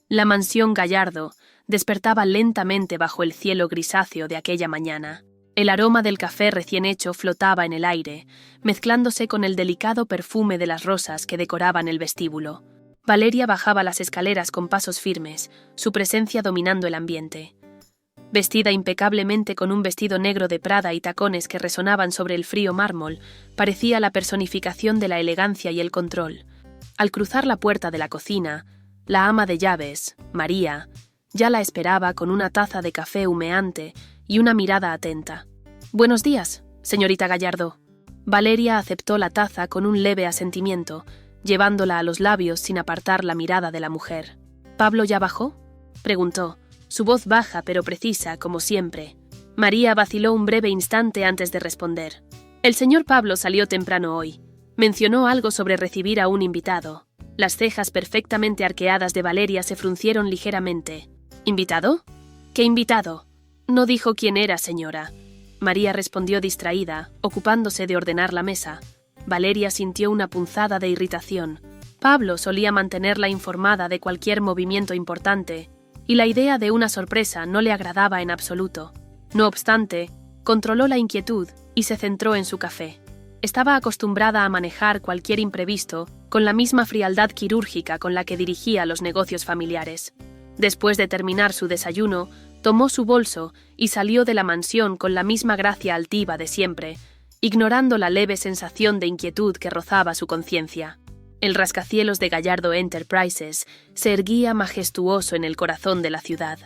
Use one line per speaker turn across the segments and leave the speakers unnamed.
La mansión Gallardo despertaba lentamente bajo el cielo grisáceo de aquella mañana. El aroma del café recién hecho flotaba en el aire, mezclándose con el delicado perfume de las rosas que decoraban el vestíbulo. Valeria bajaba las escaleras con pasos firmes, su presencia dominando el ambiente. Vestida impecablemente con un vestido negro de Prada y tacones que resonaban sobre el frío mármol, parecía la personificación de la elegancia y el control. Al cruzar la puerta de la cocina, la ama de llaves, María, ya la esperaba con una taza de café humeante y una mirada atenta. «Buenos días, señorita Gallardo». Valeria aceptó la taza con un leve asentimiento, llevándola a los labios sin apartar la mirada de la mujer. «¿Pablo ya bajó?», preguntó, su voz baja pero precisa, como siempre. María vaciló un breve instante antes de responder. «El señor Pablo salió temprano hoy. Mencionó algo sobre recibir a un invitado». Las cejas perfectamente arqueadas de Valeria se fruncieron ligeramente. «¿Invitado? ¿Qué invitado?» «No dijo quién era, señora». María respondió distraída, ocupándose de ordenar la mesa. Valeria sintió una punzada de irritación. Pablo solía mantenerla informada de cualquier movimiento importante, y la idea de una sorpresa no le agradaba en absoluto. No obstante, controló la inquietud y se centró en su café. Estaba acostumbrada a manejar cualquier imprevisto con la misma frialdad quirúrgica con la que dirigía los negocios familiares. Después de terminar su desayuno, tomó su bolso y salió de la mansión con la misma gracia altiva de siempre, ignorando la leve sensación de inquietud que rozaba su conciencia. El rascacielos de Gallardo Enterprises se erguía majestuoso en el corazón de la ciudad,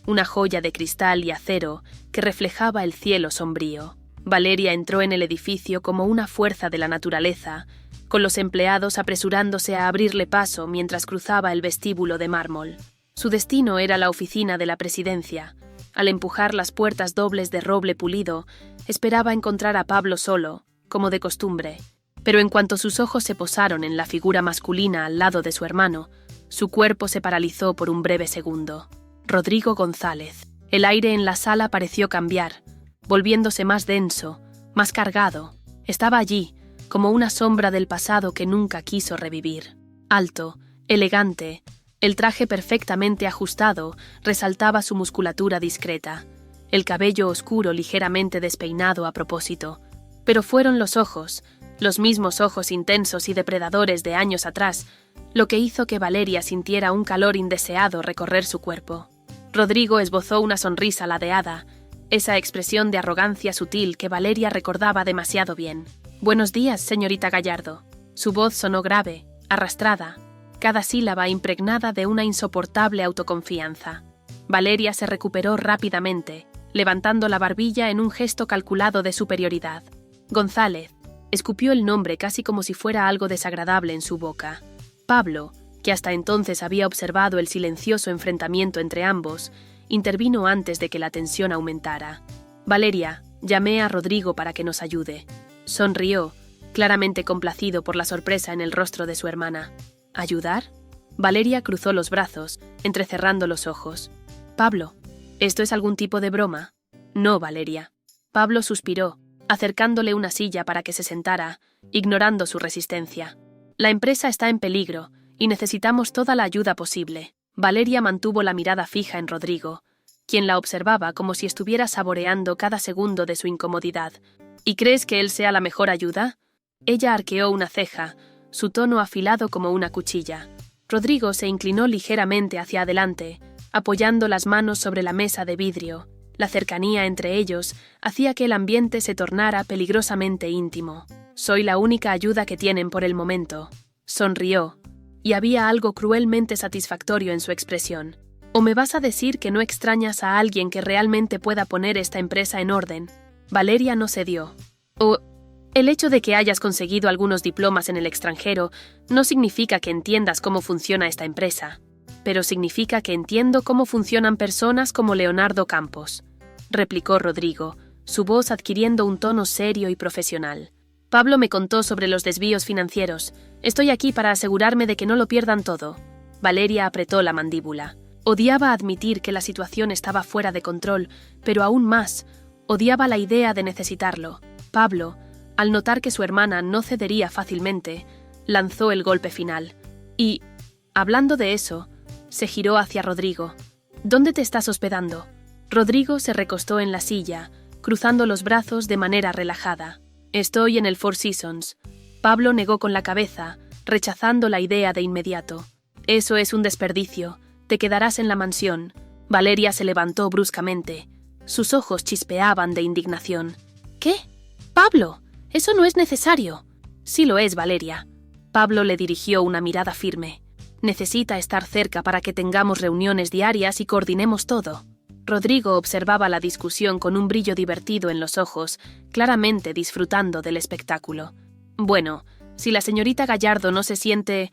una joya de cristal y acero que reflejaba el cielo sombrío. Valeria entró en el edificio como una fuerza de la naturaleza, con los empleados apresurándose a abrirle paso mientras cruzaba el vestíbulo de mármol. Su destino era la oficina de la presidencia. Al empujar las puertas dobles de roble pulido, esperaba encontrar a Pablo solo, como de costumbre. Pero en cuanto sus ojos se posaron en la figura masculina al lado de su hermano, su cuerpo se paralizó por un breve segundo. Rodrigo González. El aire en la sala pareció cambiar, volviéndose más denso, más cargado. Estaba allí, como una sombra del pasado que nunca quiso revivir. Alto, elegante, el traje perfectamente ajustado resaltaba su musculatura discreta, el cabello oscuro ligeramente despeinado a propósito. Pero fueron los mismos ojos intensos y depredadores de años atrás, lo que hizo que Valeria sintiera un calor indeseado recorrer su cuerpo. Rodrigo esbozó una sonrisa ladeada, esa expresión de arrogancia sutil que Valeria recordaba demasiado bien. «Buenos días, señorita Gallardo». Su voz sonó grave, arrastrada, cada sílaba impregnada de una insoportable autoconfianza. Valeria se recuperó rápidamente, levantando la barbilla en un gesto calculado de superioridad. «González», escupió el nombre casi como si fuera algo desagradable en su boca. Pablo, que hasta entonces había observado el silencioso enfrentamiento entre ambos, intervino antes de que la tensión aumentara. «Valeria, llamé a Rodrigo para que nos ayude». Sonrió, claramente complacido por la sorpresa en el rostro de su hermana. «¿Ayudar?». Valeria cruzó los brazos, entrecerrando los ojos. «Pablo, ¿esto es algún tipo de broma?». «No, Valeria». Pablo suspiró, acercándole una silla para que se sentara, ignorando su resistencia. «La empresa está en peligro y necesitamos toda la ayuda posible». Valeria mantuvo la mirada fija en Rodrigo, quien la observaba como si estuviera saboreando cada segundo de su incomodidad. «¿Y crees que él sea la mejor ayuda?». Ella arqueó una ceja, su tono afilado como una cuchilla. Rodrigo se inclinó ligeramente hacia adelante, apoyando las manos sobre la mesa de vidrio. La cercanía entre ellos hacía que el ambiente se tornara peligrosamente íntimo. «Soy la única ayuda que tienen por el momento». Sonrió, y había algo cruelmente satisfactorio en su expresión. «¿O me vas a decir que no extrañas a alguien que realmente pueda poner esta empresa en orden?». Valeria no cedió. «¿O el hecho de que hayas conseguido algunos diplomas en el extranjero no significa que entiendas cómo funciona esta empresa, pero significa que entiendo cómo funcionan personas como Leonardo Campos», replicó Rodrigo, su voz adquiriendo un tono serio y profesional. «Pablo me contó sobre los desvíos financieros. Estoy aquí para asegurarme de que no lo pierdan todo». Valeria apretó la mandíbula. Odiaba admitir que la situación estaba fuera de control, pero aún más, odiaba la idea de necesitarlo. Pablo, al notar que su hermana no cedería fácilmente, lanzó el golpe final. Y, hablando de eso, Se giró hacia Rodrigo. ¿Dónde te estás hospedando? Rodrigo se recostó en la silla, cruzando los brazos de manera relajada. Estoy en el Four Seasons. Pablo negó con la cabeza, rechazando la idea de inmediato. Eso es un desperdicio. Te quedarás en la mansión. Valeria se levantó bruscamente. Sus ojos chispeaban de indignación. ¿Qué? ¡Pablo! Eso no es necesario. Sí lo es, Valeria. Pablo le dirigió una mirada firme. Necesita estar cerca para que tengamos reuniones diarias y coordinemos todo. Rodrigo observaba la discusión con un brillo divertido en los ojos, claramente disfrutando del espectáculo. Bueno, si la señorita Gallardo no se siente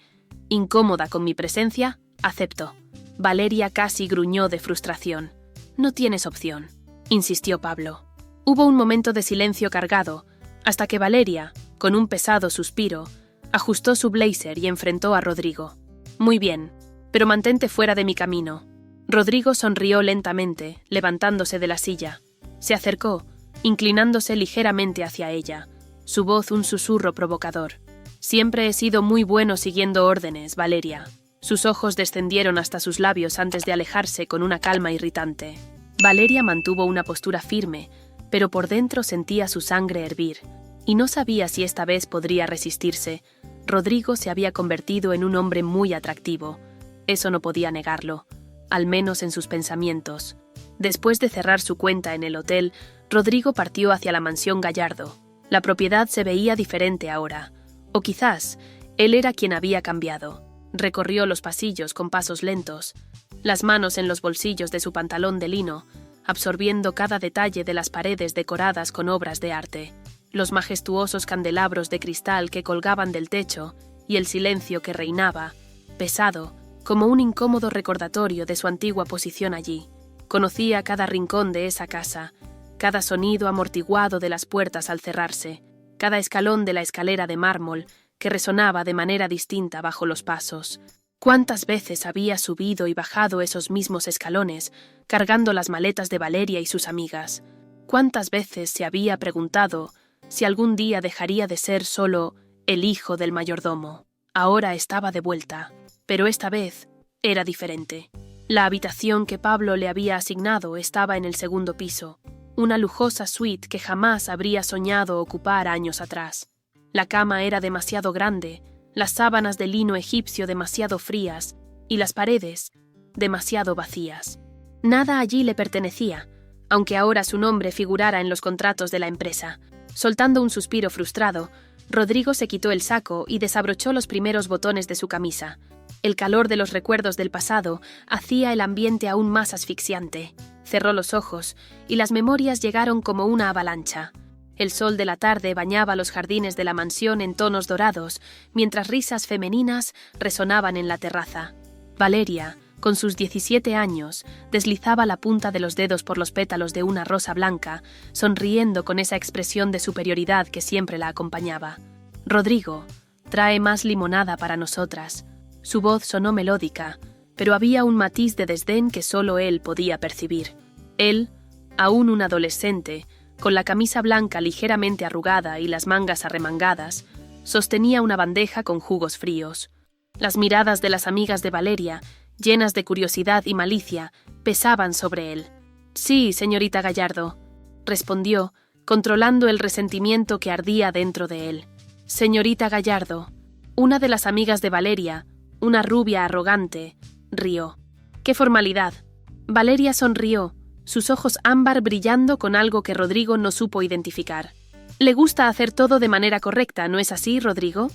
incómoda con mi presencia, acepto. Valeria casi gruñó de frustración. No tienes opción, insistió Pablo. Hubo un momento de silencio cargado, hasta que Valeria, con un pesado suspiro, ajustó su blazer y enfrentó a Rodrigo. Muy bien, pero mantente fuera de mi camino. Rodrigo sonrió lentamente, levantándose de la silla. Se acercó, inclinándose ligeramente hacia ella, su voz un susurro provocador. Siempre he sido muy bueno siguiendo órdenes, Valeria. Sus ojos descendieron hasta sus labios antes de alejarse con una calma irritante. Valeria mantuvo una postura firme, pero por dentro sentía su sangre hervir, y no sabía si esta vez podría resistirse. Rodrigo se había convertido en un hombre muy atractivo. Eso no podía negarlo, al menos en sus pensamientos. Después de cerrar su cuenta en el hotel, Rodrigo partió hacia la mansión Gallardo. La propiedad se veía diferente ahora. O quizás, él era quien había cambiado. Recorrió los pasillos con pasos lentos, las manos en los bolsillos de su pantalón de lino, absorbiendo cada detalle de las paredes decoradas con obras de arte, los majestuosos candelabros de cristal que colgaban del techo y el silencio que reinaba, pesado, como un incómodo recordatorio de su antigua posición allí. Conocía cada rincón de esa casa, cada sonido amortiguado de las puertas al cerrarse, cada escalón de la escalera de mármol que resonaba de manera distinta bajo los pasos. ¿Cuántas veces había subido y bajado esos mismos escalones, cargando las maletas de Valeria y sus amigas? ¿Cuántas veces se había preguntado si algún día dejaría de ser solo el hijo del mayordomo? Ahora estaba de vuelta, pero esta vez era diferente. La habitación que Pablo le había asignado estaba en el segundo piso, una lujosa suite que jamás habría soñado ocupar años atrás. La cama era demasiado grande, las sábanas de lino egipcio demasiado frías y las paredes demasiado vacías. Nada allí le pertenecía, aunque ahora su nombre figurara en los contratos de la empresa. Soltando un suspiro frustrado, Rodrigo se quitó el saco y desabrochó los primeros botones de su camisa. El calor de los recuerdos del pasado hacía el ambiente aún más asfixiante. Cerró los ojos y las memorias llegaron como una avalancha. El sol de la tarde bañaba los jardines de la mansión en tonos dorados, mientras risas femeninas resonaban en la terraza. Valeria, con sus 17 años, deslizaba la punta de los dedos por los pétalos de una rosa blanca, sonriendo con esa expresión de superioridad que siempre la acompañaba. «Rodrigo, trae más limonada para nosotras». Su voz sonó melódica, pero había un matiz de desdén que solo él podía percibir. Él, aún un adolescente, con la camisa blanca ligeramente arrugada y las mangas arremangadas, sostenía una bandeja con jugos fríos. Las miradas de las amigas de Valeria, llenas de curiosidad y malicia, pesaban sobre él. «Sí, señorita Gallardo», respondió, controlando el resentimiento que ardía dentro de él. «Señorita Gallardo». Una de las amigas de Valeria, una rubia arrogante, rió. ¡Qué formalidad! Valeria sonrió, sus ojos ámbar brillando con algo que Rodrigo no supo identificar. «Le gusta hacer todo de manera correcta, ¿no es así, Rodrigo?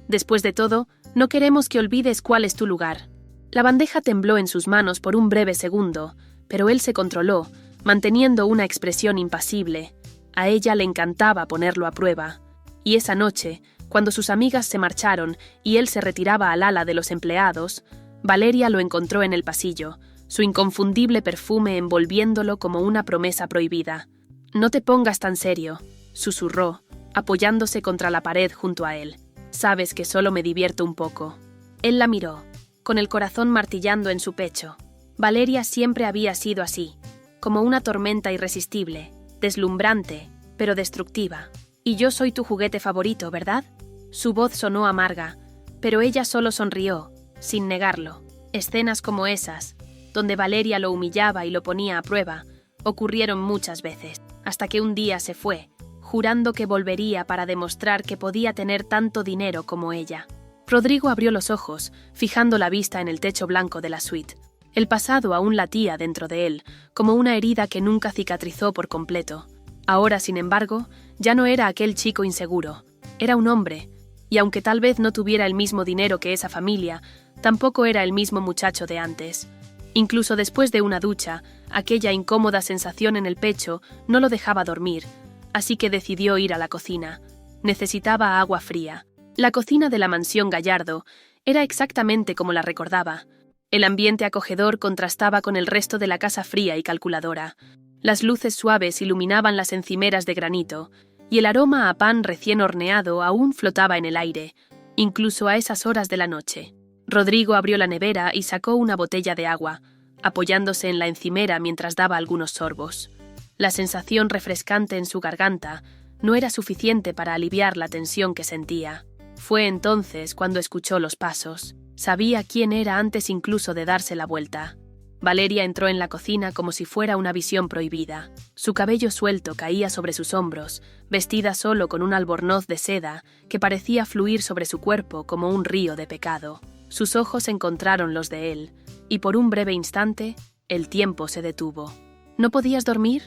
Después de todo, no queremos que olvides cuál es tu lugar». La bandeja tembló en sus manos por un breve segundo, pero él se controló, manteniendo una expresión impasible. A ella le encantaba ponerlo a prueba. Y esa noche, cuando sus amigas se marcharon y él se retiraba al ala de los empleados, Valeria lo encontró en el pasillo, su inconfundible perfume envolviéndolo como una promesa prohibida. «No te pongas tan serio», susurró, apoyándose contra la pared junto a él. «Sabes que solo me divierto un poco». Él la miró, con el corazón martillando en su pecho. Valeria siempre había sido así, como una tormenta irresistible, deslumbrante, pero destructiva. «Y yo soy tu juguete favorito, ¿verdad?». Su voz sonó amarga, pero ella solo sonrió, sin negarlo. Escenas como esas, donde Valeria lo humillaba y lo ponía a prueba, ocurrieron muchas veces, hasta que un día se fue, jurando que volvería para demostrar que podía tener tanto dinero como ella. Rodrigo abrió los ojos, fijando la vista en el techo blanco de la suite. El pasado aún latía dentro de él, como una herida que nunca cicatrizó por completo. Ahora, sin embargo, ya no era aquel chico inseguro. Era un hombre, y aunque tal vez no tuviera el mismo dinero que esa familia, tampoco era el mismo muchacho de antes. Incluso después de una ducha, aquella incómoda sensación en el pecho no lo dejaba dormir, así que decidió ir a la cocina. Necesitaba agua fría. La cocina de la mansión Gallardo era exactamente como la recordaba. El ambiente acogedor contrastaba con el resto de la casa fría y calculadora. Las luces suaves iluminaban las encimeras de granito, y el aroma a pan recién horneado aún flotaba en el aire, incluso a esas horas de la noche. Rodrigo abrió la nevera y sacó una botella de agua, apoyándose en la encimera mientras daba algunos sorbos. La sensación refrescante en su garganta no era suficiente para aliviar la tensión que sentía. Fue entonces cuando escuchó los pasos. Sabía quién era antes incluso de darse la vuelta. Valeria entró en la cocina como si fuera una visión prohibida. Su cabello suelto caía sobre sus hombros, vestida solo con un albornoz de seda que parecía fluir sobre su cuerpo como un río de pecado. Sus ojos encontraron los de él, y por un breve instante, el tiempo se detuvo. ¿No podías dormir?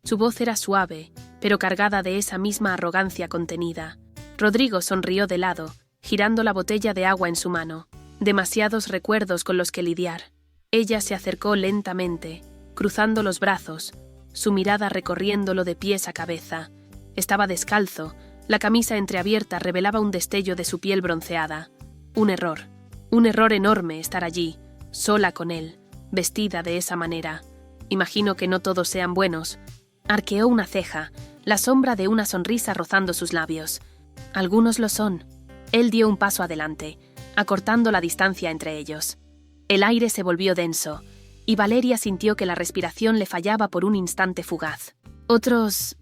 Su voz era suave, pero cargada de esa misma arrogancia contenida. Rodrigo sonrió de lado, girando la botella de agua en su mano. Demasiados recuerdos con los que lidiar. Ella se acercó lentamente, cruzando los brazos, su mirada recorriéndolo de pies a cabeza. Estaba descalzo, la camisa entreabierta revelaba un destello de su piel bronceada. Un error enorme estar allí, sola con él, vestida de esa manera. Imagino que no todos sean buenos. Arqueó una ceja, la sombra de una sonrisa rozando sus labios. Algunos lo son. Él dio un paso adelante, acortando la distancia entre ellos. El aire se volvió denso, y Valeria sintió que la respiración le fallaba por un instante fugaz. Otros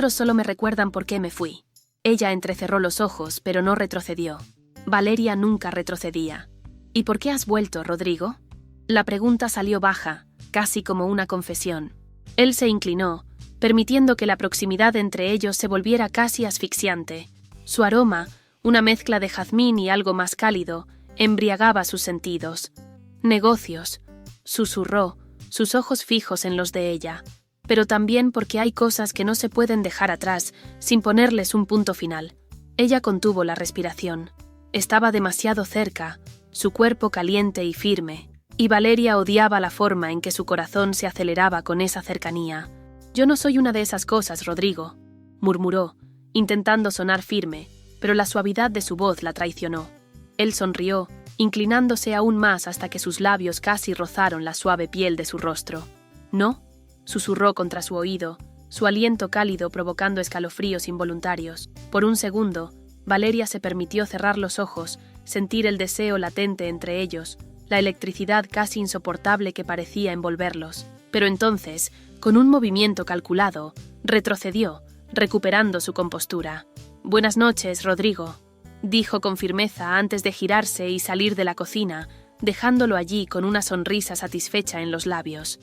solo me recuerdan por qué me fui. Ella entrecerró los ojos, pero no retrocedió. Valeria nunca retrocedía. ¿Y por qué has vuelto, Rodrigo? La pregunta salió baja, casi como una confesión. Él se inclinó, permitiendo que la proximidad entre ellos se volviera casi asfixiante. Su aroma, una mezcla de jazmín y algo más cálido, embriagaba sus sentidos. Negocios, susurró, sus ojos fijos en los de ella. Pero también porque hay cosas que no se pueden dejar atrás sin ponerles un punto final. Ella contuvo la respiración. Estaba demasiado cerca, su cuerpo caliente y firme, y Valeria odiaba la forma en que su corazón se aceleraba con esa cercanía. «Yo no soy una de esas cosas, Rodrigo», murmuró, intentando sonar firme, pero la suavidad de su voz la traicionó. Él sonrió, inclinándose aún más hasta que sus labios casi rozaron la suave piel de su rostro. «¿No?», susurró contra su oído, su aliento cálido provocando escalofríos involuntarios. Por un segundo, Valeria se permitió cerrar los ojos, sentir el deseo latente entre ellos, la electricidad casi insoportable que parecía envolverlos. Pero entonces, con un movimiento calculado, retrocedió, recuperando su compostura. «Buenas noches, Rodrigo», dijo con firmeza antes de girarse y salir de la cocina, dejándolo allí con una sonrisa satisfecha en los labios.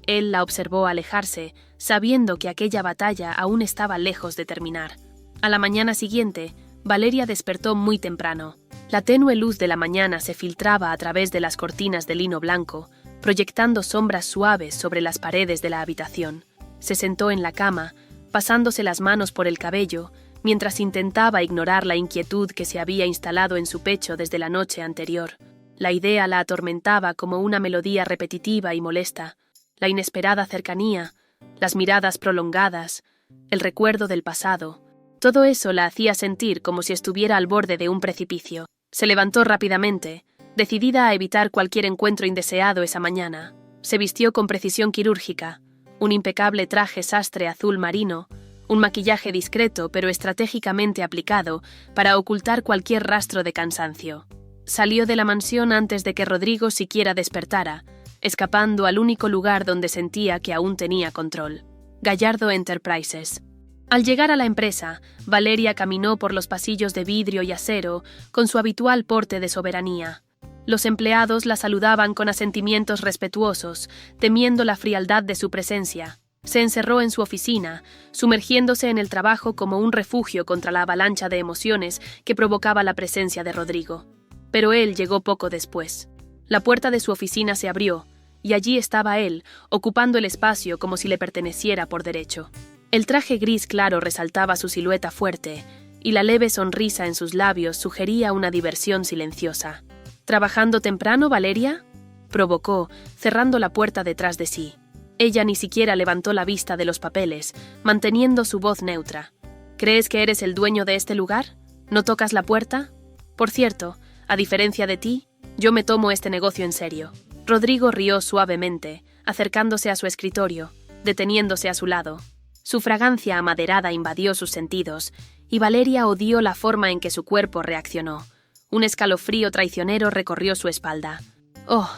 Él la observó alejarse, sabiendo que aquella batalla aún estaba lejos de terminar. A la mañana siguiente, Valeria despertó muy temprano. La tenue luz de la mañana se filtraba a través de las cortinas de lino blanco, proyectando sombras suaves sobre las paredes de la habitación. Se sentó en la cama, pasándose las manos por el cabello, mientras intentaba ignorar la inquietud que se había instalado en su pecho desde la noche anterior. La idea la atormentaba como una melodía repetitiva y molesta. La inesperada cercanía, las miradas prolongadas, el recuerdo del pasado. Todo eso la hacía sentir como si estuviera al borde de un precipicio. Se levantó rápidamente, decidida a evitar cualquier encuentro indeseado esa mañana. Se vistió con precisión quirúrgica, un impecable traje sastre azul marino, un maquillaje discreto pero estratégicamente aplicado para ocultar cualquier rastro de cansancio. Salió de la mansión antes de que Rodrigo siquiera despertara, escapando al único lugar donde sentía que aún tenía control: Gallardo Enterprises. Al llegar a la empresa, Valeria caminó por los pasillos de vidrio y acero con su habitual porte de soberanía. Los empleados la saludaban con asentimientos respetuosos, temiendo la frialdad de su presencia. Se encerró en su oficina, sumergiéndose en el trabajo como un refugio contra la avalancha de emociones que provocaba la presencia de Rodrigo. Pero él llegó poco después. La puerta de su oficina se abrió, y allí estaba él, ocupando el espacio como si le perteneciera por derecho. El traje gris claro resaltaba su silueta fuerte, y la leve sonrisa en sus labios sugería una diversión silenciosa. ¿Trabajando temprano, Valeria?, provocó, cerrando la puerta detrás de sí. Ella ni siquiera levantó la vista de los papeles, manteniendo su voz neutra. ¿Crees que eres el dueño de este lugar? ¿No tocas la puerta? Por cierto, a diferencia de ti, yo me tomo este negocio en serio. Rodrigo rió suavemente, acercándose a su escritorio, deteniéndose a su lado. Su fragancia amaderada invadió sus sentidos, y Valeria odió la forma en que su cuerpo reaccionó. Un escalofrío traicionero recorrió su espalda. «Oh,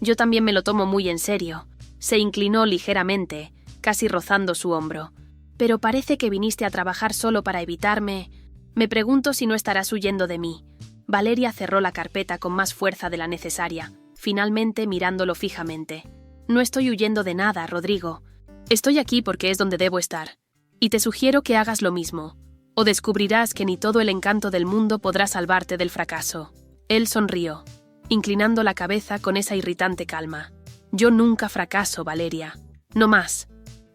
yo también me lo tomo muy en serio». Se inclinó ligeramente, casi rozando su hombro. «Pero parece que viniste a trabajar solo para evitarme. Me pregunto si no estarás huyendo de mí». Valeria cerró la carpeta con más fuerza de la necesaria, finalmente mirándolo fijamente. «No estoy huyendo de nada, Rodrigo. Estoy aquí porque es donde debo estar. Y te sugiero que hagas lo mismo, o descubrirás que ni todo el encanto del mundo podrá salvarte del fracaso». Él sonrió, inclinando la cabeza con esa irritante calma. «Yo nunca fracaso, Valeria. No más».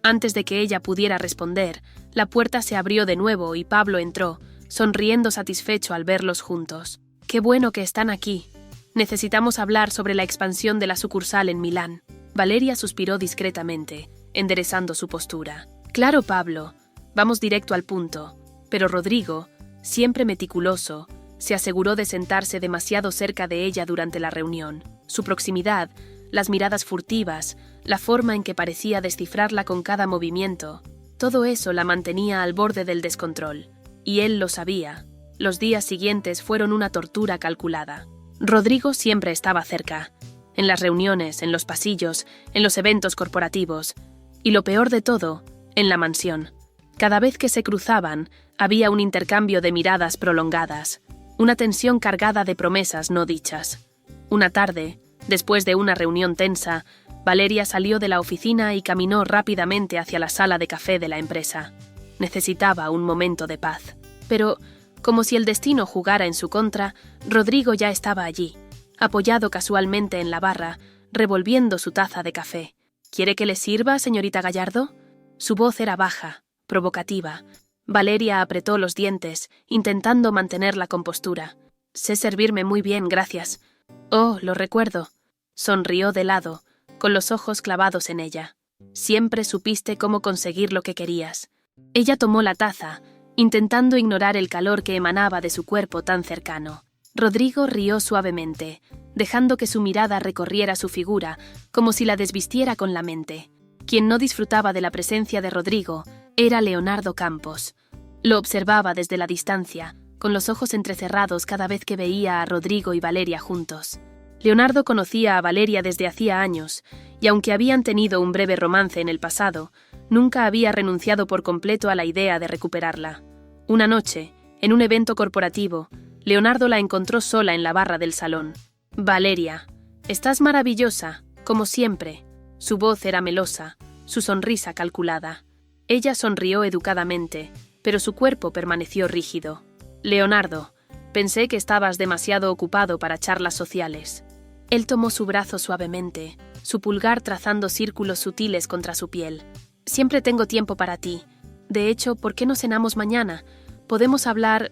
Antes de que ella pudiera responder, la puerta se abrió de nuevo y Pablo entró, sonriendo satisfecho al verlos juntos. «Qué bueno que están aquí. Necesitamos hablar sobre la expansión de la sucursal en Milán». Valeria suspiró discretamente, enderezando su postura. «Claro, Pablo. Vamos directo al punto». Pero Rodrigo, siempre meticuloso, se aseguró de sentarse demasiado cerca de ella durante la reunión. Su proximidad, las miradas furtivas, la forma en que parecía descifrarla con cada movimiento, todo eso la mantenía al borde del descontrol. Y él lo sabía. Los días siguientes fueron una tortura calculada. Rodrigo siempre estaba cerca, en las reuniones, en los pasillos, en los eventos corporativos, y lo peor de todo, en la mansión. Cada vez que se cruzaban, había un intercambio de miradas prolongadas, una tensión cargada de promesas no dichas. Una tarde, después de una reunión tensa, Valeria salió de la oficina y caminó rápidamente hacia la sala de café de la empresa. Necesitaba un momento de paz. Pero, como si el destino jugara en su contra, Rodrigo ya estaba allí, apoyado casualmente en la barra, revolviendo su taza de café. «¿Quiere que le sirva, señorita Gallardo?» Su voz era baja, provocativa. Valeria apretó los dientes, intentando mantener la compostura. «Sé servirme muy bien, gracias». «Oh, lo recuerdo». Sonrió de lado, con los ojos clavados en ella. «Siempre supiste cómo conseguir lo que querías». Ella tomó la taza, intentando ignorar el calor que emanaba de su cuerpo tan cercano. Rodrigo rió suavemente, dejando que su mirada recorriera su figura, como si la desvistiera con la mente. Quien no disfrutaba de la presencia de Rodrigo era Leonardo Campos. Lo observaba desde la distancia, con los ojos entrecerrados cada vez que veía a Rodrigo y Valeria juntos. Leonardo conocía a Valeria desde hacía años, y aunque habían tenido un breve romance en el pasado, nunca había renunciado por completo a la idea de recuperarla. Una noche, en un evento corporativo, Leonardo la encontró sola en la barra del salón. «Valeria, estás maravillosa, como siempre». Su voz era melosa, su sonrisa calculada. Ella sonrió educadamente, pero su cuerpo permaneció rígido. «Leonardo, pensé que estabas demasiado ocupado para charlas sociales». Él tomó su brazo suavemente, su pulgar trazando círculos sutiles contra su piel. «Siempre tengo tiempo para ti. De hecho, ¿por qué no cenamos mañana? Podemos hablar,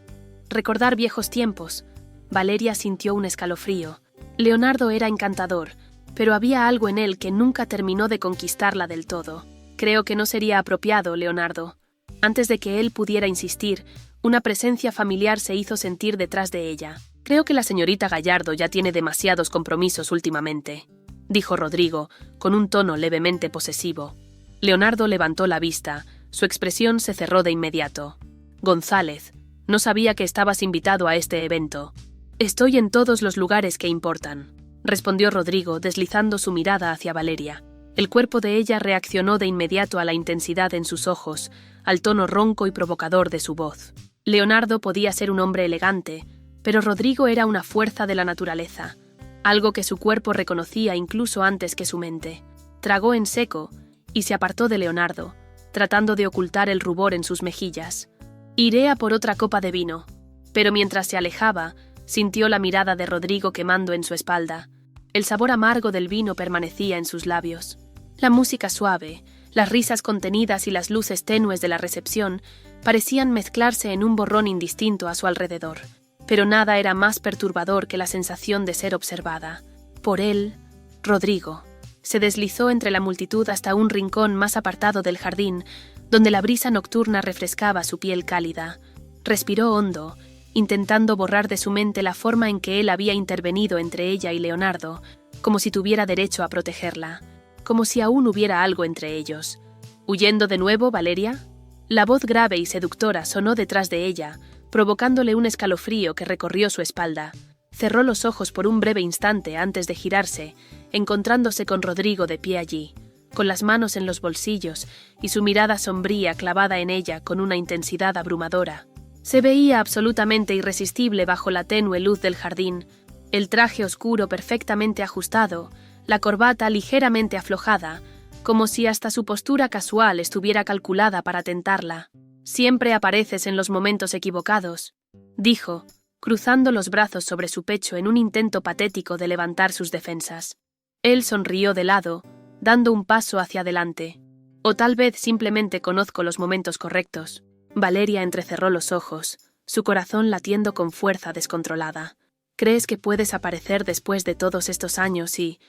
recordar viejos tiempos». Valeria sintió un escalofrío. Leonardo era encantador, pero había algo en él que nunca terminó de conquistarla del todo. «Creo que no sería apropiado, Leonardo». Antes de que él pudiera insistir, una presencia familiar se hizo sentir detrás de ella. «Creo que la señorita Gallardo ya tiene demasiados compromisos últimamente», dijo Rodrigo, con un tono levemente posesivo. Leonardo levantó la vista, su expresión se cerró de inmediato. «González, no sabía que estabas invitado a este evento». «Estoy en todos los lugares que importan», respondió Rodrigo, deslizando su mirada hacia Valeria. El cuerpo de ella reaccionó de inmediato a la intensidad en sus ojos, al tono ronco y provocador de su voz. Leonardo podía ser un hombre elegante, pero Rodrigo era una fuerza de la naturaleza. algo que su cuerpo reconocía incluso antes que su mente. Tragó en seco y se apartó de Leonardo, tratando de ocultar el rubor en sus mejillas. «Iré a por otra copa de vino». Pero mientras se alejaba, sintió la mirada de Rodrigo quemando en su espalda. El sabor amargo del vino permanecía en sus labios. La música suave, las risas contenidas y las luces tenues de la recepción parecían mezclarse en un borrón indistinto a su alrededor. Pero nada era más perturbador que la sensación de ser observada. Por él, Rodrigo, se deslizó entre la multitud hasta un rincón más apartado del jardín, donde la brisa nocturna refrescaba su piel cálida. Respiró hondo, intentando borrar de su mente la forma en que él había intervenido entre ella y Leonardo, como si tuviera derecho a protegerla, como si aún hubiera algo entre ellos. ¿Huyendo de nuevo, Valeria? La voz grave y seductora sonó detrás de ella, provocándole un escalofrío que recorrió su espalda. Cerró los ojos por un breve instante antes de girarse, encontrándose con Rodrigo de pie allí, con las manos en los bolsillos y su mirada sombría clavada en ella con una intensidad abrumadora. Se veía absolutamente irresistible bajo la tenue luz del jardín, el traje oscuro perfectamente ajustado, la corbata ligeramente aflojada, como si hasta su postura casual estuviera calculada para tentarla. «Siempre apareces en los momentos equivocados», dijo, cruzando los brazos sobre su pecho en un intento patético de levantar sus defensas. Él sonrió de lado, dando un paso hacia adelante. «O tal vez simplemente conozco los momentos correctos». Valeria entrecerró los ojos, su corazón latiendo con fuerza descontrolada. «¿Crees que puedes aparecer después de todos estos años y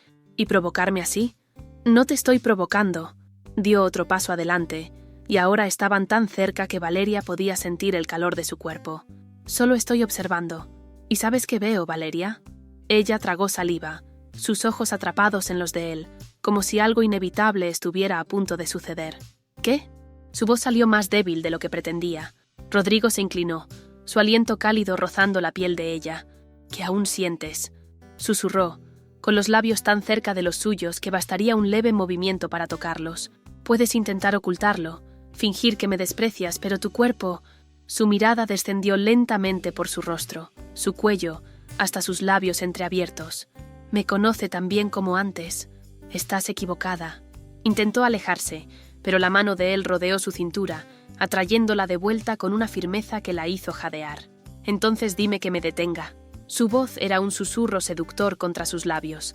provocarme así?» «No te estoy provocando», dio otro paso adelante, y ahora estaban tan cerca que Valeria podía sentir el calor de su cuerpo. «Solo estoy observando. ¿Y sabes qué veo, Valeria?» Ella tragó saliva, sus ojos atrapados en los de él, como si algo inevitable estuviera a punto de suceder. «¿Qué?» Su voz salió más débil de lo que pretendía. Rodrigo se inclinó, su aliento cálido rozando la piel de ella. «¿Qué aún sientes?», susurró, con los labios tan cerca de los suyos que bastaría un leve movimiento para tocarlos. «Puedes intentar ocultarlo, fingir que me desprecias, pero tu cuerpo...» Su mirada descendió lentamente por su rostro, su cuello, hasta sus labios entreabiertos. «Me conoce tan bien como antes. Estás equivocada». Intentó alejarse, pero la mano de él rodeó su cintura, atrayéndola de vuelta con una firmeza que la hizo jadear. «Entonces dime que me detenga». Su voz era un susurro seductor contra sus labios.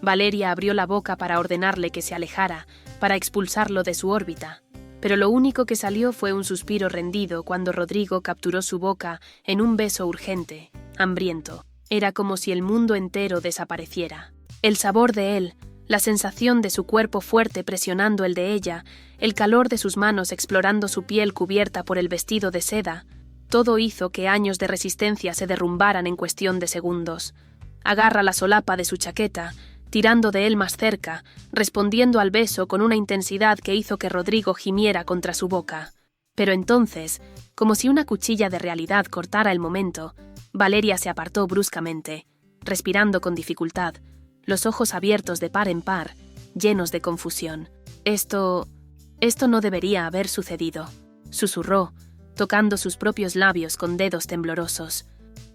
Valeria abrió la boca para ordenarle que se alejara, para expulsarlo de su órbita. Pero lo único que salió fue un suspiro rendido cuando Rodrigo capturó su boca en un beso urgente, hambriento. Era como si el mundo entero desapareciera. El sabor de él, la sensación de su cuerpo fuerte presionando el de ella, el calor de sus manos explorando su piel cubierta por el vestido de seda, todo hizo que años de resistencia se derrumbaran en cuestión de segundos. Agarra la solapa de su chaqueta, tirando de él más cerca, respondiendo al beso con una intensidad que hizo que Rodrigo gimiera contra su boca. Pero entonces, como si una cuchilla de realidad cortara el momento, Valeria se apartó bruscamente, respirando con dificultad, los ojos abiertos de par en par, llenos de confusión. Esto no debería haber sucedido», susurró, tocando sus propios labios con dedos temblorosos.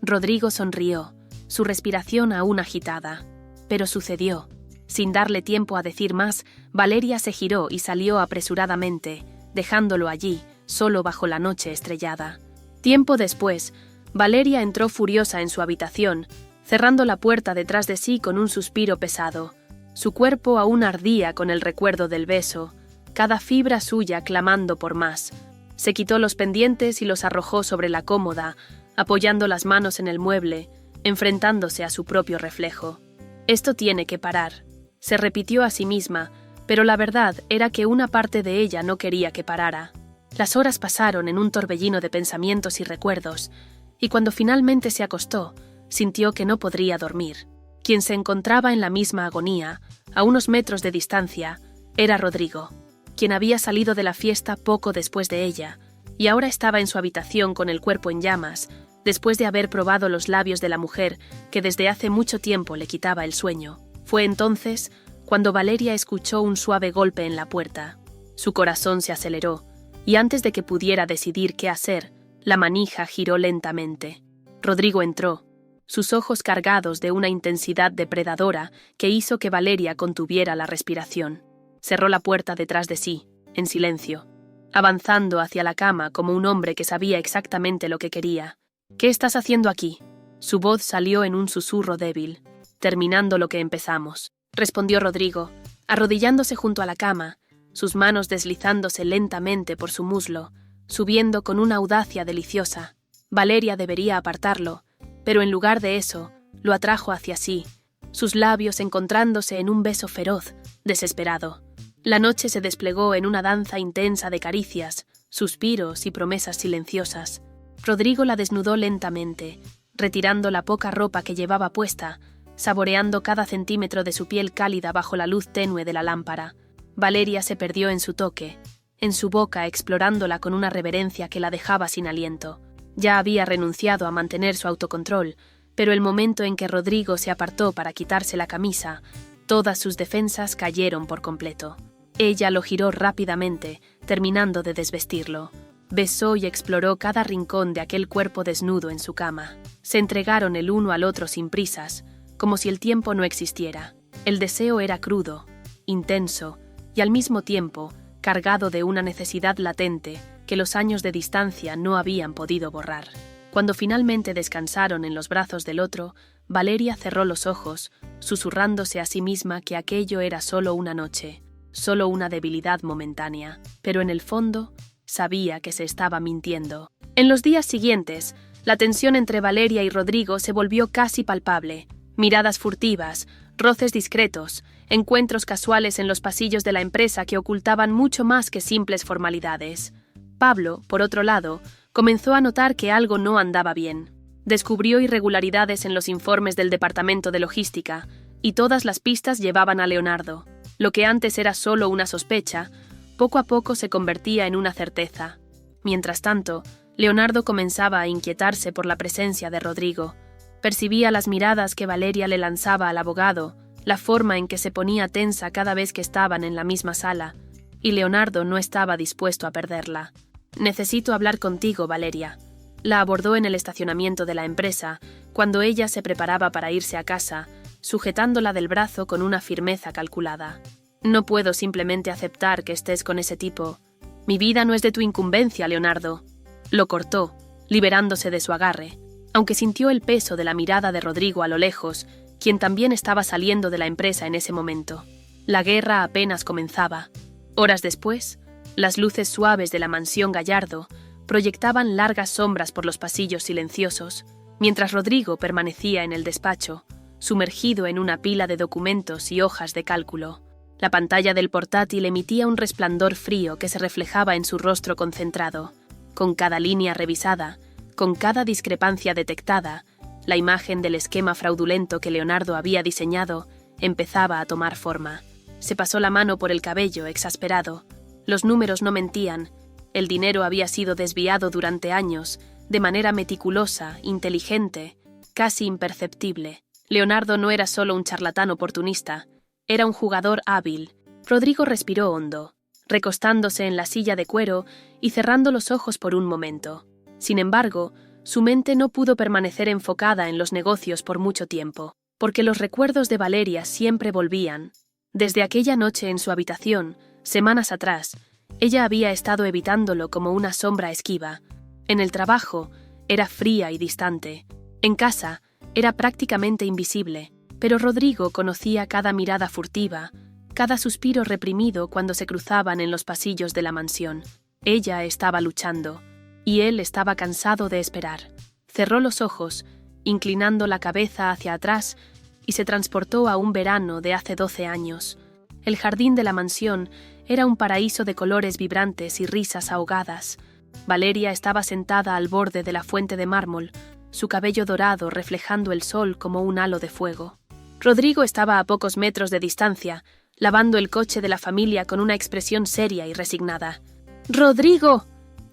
Rodrigo sonrió, su respiración aún agitada. Pero sucedió. Sin darle tiempo a decir más, Valeria se giró y salió apresuradamente, dejándolo allí, solo bajo la noche estrellada. Tiempo después, Valeria entró furiosa en su habitación, cerrando la puerta detrás de sí con un suspiro pesado. Su cuerpo aún ardía con el recuerdo del beso, cada fibra suya clamando por más. Se quitó los pendientes y los arrojó sobre la cómoda, apoyando las manos en el mueble, enfrentándose a su propio reflejo. «Esto tiene que parar», se repitió a sí misma, pero la verdad era que una parte de ella no quería que parara. Las horas pasaron en un torbellino de pensamientos y recuerdos, y cuando finalmente se acostó, sintió que no podría dormir. Quien se encontraba en la misma agonía, a unos metros de distancia, era Rodrigo, quien había salido de la fiesta poco después de ella, y ahora estaba en su habitación con el cuerpo en llamas, después de haber probado los labios de la mujer que desde hace mucho tiempo le quitaba el sueño. Fue entonces cuando Valeria escuchó un suave golpe en la puerta. Su corazón se aceleró, y antes de que pudiera decidir qué hacer, la manija giró lentamente. Rodrigo entró, sus ojos cargados de una intensidad depredadora que hizo que Valeria contuviera la respiración. Cerró la puerta detrás de sí, en silencio, avanzando hacia la cama como un hombre que sabía exactamente lo que quería. «¿Qué estás haciendo aquí?». Su voz salió en un susurro débil. «Terminando lo que empezamos», respondió Rodrigo, arrodillándose junto a la cama, sus manos deslizándose lentamente por su muslo, subiendo con una audacia deliciosa. Valeria debería apartarlo, pero en lugar de eso, lo atrajo hacia sí, sus labios encontrándose en un beso feroz, desesperado. La noche se desplegó en una danza intensa de caricias, suspiros y promesas silenciosas. Rodrigo la desnudó lentamente, retirando la poca ropa que llevaba puesta, saboreando cada centímetro de su piel cálida bajo la luz tenue de la lámpara. Valeria se perdió en su toque, en su boca explorándola con una reverencia que la dejaba sin aliento. Ya había renunciado a mantener su autocontrol, pero el momento en que Rodrigo se apartó para quitarse la camisa, todas sus defensas cayeron por completo. Ella lo giró rápidamente, terminando de desvestirlo. Besó y exploró cada rincón de aquel cuerpo desnudo en su cama. Se entregaron el uno al otro sin prisas, como si el tiempo no existiera. El deseo era crudo, intenso y al mismo tiempo cargado de una necesidad latente que los años de distancia no habían podido borrar. Cuando finalmente descansaron en los brazos del otro, Valeria cerró los ojos, susurrándose a sí misma que aquello era solo una noche, solo una debilidad momentánea, pero en el fondo sabía que se estaba mintiendo. En los días siguientes, la tensión entre Valeria y Rodrigo se volvió casi palpable. Miradas furtivas, roces discretos, encuentros casuales en los pasillos de la empresa que ocultaban mucho más que simples formalidades. Pablo, por otro lado, comenzó a notar que algo no andaba bien. Descubrió irregularidades en los informes del departamento de logística, y todas las pistas llevaban a Leonardo. Lo que antes era solo una sospecha, poco a poco se convertía en una certeza. Mientras tanto, Leonardo comenzaba a inquietarse por la presencia de Rodrigo. Percibía las miradas que Valeria le lanzaba al abogado, la forma en que se ponía tensa cada vez que estaban en la misma sala, y Leonardo no estaba dispuesto a perderla. «Necesito hablar contigo, Valeria». La abordó en el estacionamiento de la empresa, cuando ella se preparaba para irse a casa, sujetándola del brazo con una firmeza calculada. «No puedo simplemente aceptar que estés con ese tipo. Mi vida no es de tu incumbencia, Leonardo». Lo cortó, liberándose de su agarre, aunque sintió el peso de la mirada de Rodrigo a lo lejos, quien también estaba saliendo de la empresa en ese momento. La guerra apenas comenzaba. Horas después, las luces suaves de la mansión Gallardo proyectaban largas sombras por los pasillos silenciosos, mientras Rodrigo permanecía en el despacho, sumergido en una pila de documentos y hojas de cálculo. La pantalla del portátil emitía un resplandor frío que se reflejaba en su rostro concentrado. Con cada línea revisada, con cada discrepancia detectada, la imagen del esquema fraudulento que Leonardo había diseñado empezaba a tomar forma. Se pasó la mano por el cabello, exasperado. Los números no mentían. El dinero había sido desviado durante años, de manera meticulosa, inteligente, casi imperceptible. Leonardo no era solo un charlatán oportunista, era un jugador hábil. Rodrigo respiró hondo, recostándose en la silla de cuero y cerrando los ojos por un momento. Sin embargo, su mente no pudo permanecer enfocada en los negocios por mucho tiempo, porque los recuerdos de Valeria siempre volvían. Desde aquella noche en su habitación, semanas atrás, ella había estado evitándolo como una sombra esquiva. En el trabajo, era fría y distante. En casa, era prácticamente invisible, pero Rodrigo conocía cada mirada furtiva, cada suspiro reprimido cuando se cruzaban en los pasillos de la mansión. Ella estaba luchando, y él estaba cansado de esperar. Cerró los ojos, inclinando la cabeza hacia atrás, y se transportó a un verano de hace 12 años. El jardín de la mansión era un paraíso de colores vibrantes y risas ahogadas. Valeria estaba sentada al borde de la fuente de mármol, su cabello dorado reflejando el sol como un halo de fuego. Rodrigo estaba a pocos metros de distancia, lavando el coche de la familia con una expresión seria y resignada. «¡Rodrigo!».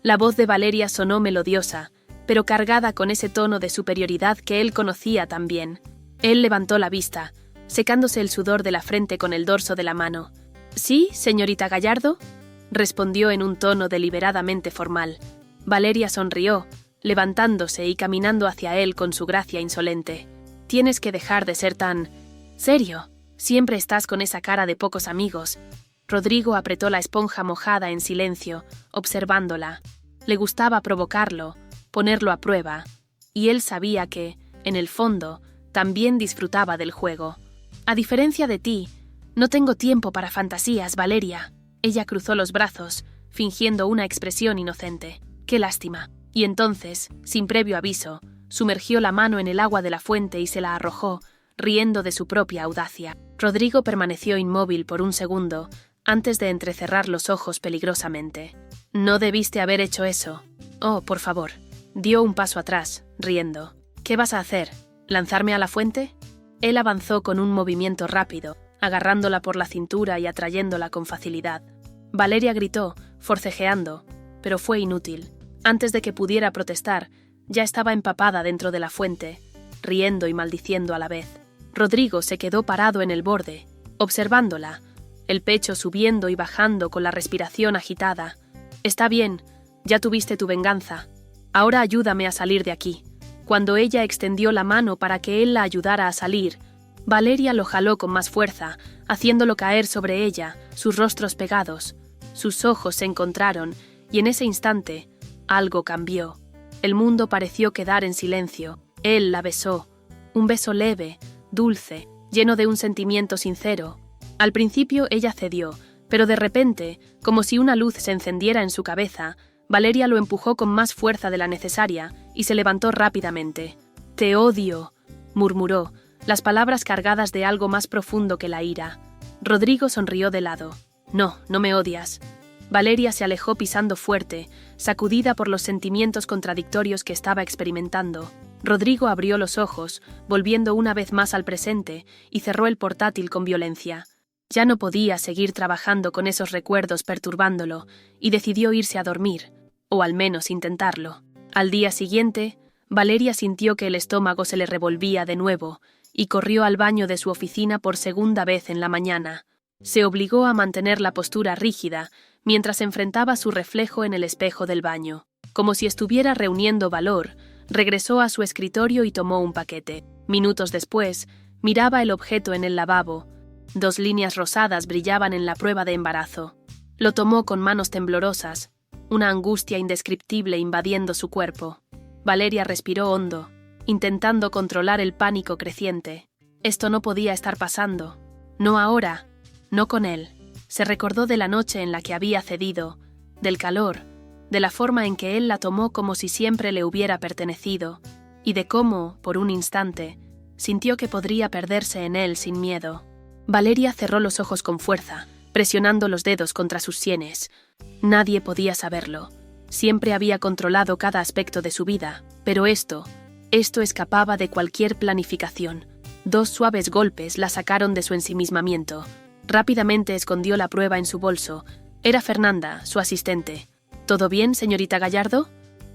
La voz de Valeria sonó melodiosa, pero cargada con ese tono de superioridad que él conocía tan bien. Él levantó la vista, secándose el sudor de la frente con el dorso de la mano. «¿Sí, señorita Gallardo?», respondió en un tono deliberadamente formal. Valeria sonrió, levantándose y caminando hacia él con su gracia insolente. «Tienes que dejar de ser tan... serio. Siempre estás con esa cara de pocos amigos». Rodrigo apretó la esponja mojada en silencio, observándola. Le gustaba provocarlo, ponerlo a prueba, y él sabía que, en el fondo, también disfrutaba del juego. «A diferencia de ti, no tengo tiempo para fantasías, Valeria». Ella cruzó los brazos, fingiendo una expresión inocente. «Qué lástima». Y entonces, sin previo aviso, sumergió la mano en el agua de la fuente y se la arrojó, riendo de su propia audacia. Rodrigo permaneció inmóvil por un segundo, antes de entrecerrar los ojos peligrosamente. «No debiste haber hecho eso». «Oh, por favor». Dio un paso atrás, riendo. «¿Qué vas a hacer? ¿Lanzarme a la fuente?» Él avanzó con un movimiento rápido, agarrándola por la cintura y atrayéndola con facilidad. Valeria gritó, forcejeando, pero fue inútil. Antes de que pudiera protestar, ya estaba empapada dentro de la fuente, riendo y maldiciendo a la vez. Rodrigo se quedó parado en el borde, observándola, el pecho subiendo y bajando con la respiración agitada. «Está bien, ya tuviste tu venganza. Ahora ayúdame a salir de aquí». Cuando ella extendió la mano para que él la ayudara a salir, Valeria lo jaló con más fuerza, haciéndolo caer sobre ella, sus rostros pegados. Sus ojos se encontraron, y en ese instante, algo cambió. El mundo pareció quedar en silencio. Él la besó. Un beso leve, dulce, lleno de un sentimiento sincero. Al principio ella cedió, pero de repente, como si una luz se encendiera en su cabeza, Valeria lo empujó con más fuerza de la necesaria y se levantó rápidamente. «Te odio», murmuró, las palabras cargadas de algo más profundo que la ira. Rodrigo sonrió de lado. «No, no me odias». Valeria se alejó pisando fuerte, sacudida por los sentimientos contradictorios que estaba experimentando. Rodrigo abrió los ojos, volviendo una vez más al presente, y cerró el portátil con violencia. Ya no podía seguir trabajando con esos recuerdos perturbándolo, y decidió irse a dormir, o al menos intentarlo. Al día siguiente, Valeria sintió que el estómago se le revolvía de nuevo, y corrió al baño de su oficina por segunda vez en la mañana. Se obligó a mantener la postura rígida, mientras enfrentaba su reflejo en el espejo del baño. Como si estuviera reuniendo valor, regresó a su escritorio y tomó un paquete. Minutos después, miraba el objeto en el lavabo. 2 líneas rosadas brillaban en la prueba de embarazo. Lo tomó con manos temblorosas, una angustia indescriptible invadiendo su cuerpo. Valeria respiró hondo, intentando controlar el pánico creciente. Esto no podía estar pasando. No ahora, no con él. Se recordó de la noche en la que había cedido, del calor, de la forma en que él la tomó como si siempre le hubiera pertenecido, y de cómo, por un instante, sintió que podría perderse en él sin miedo. Valeria cerró los ojos con fuerza, presionando los dedos contra sus sienes. Nadie podía saberlo. Siempre había controlado cada aspecto de su vida, pero esto escapaba de cualquier planificación. 2 suaves golpes la sacaron de su ensimismamiento. Rápidamente escondió la prueba en su bolso. Era Fernanda, su asistente. «¿Todo bien, señorita Gallardo?»,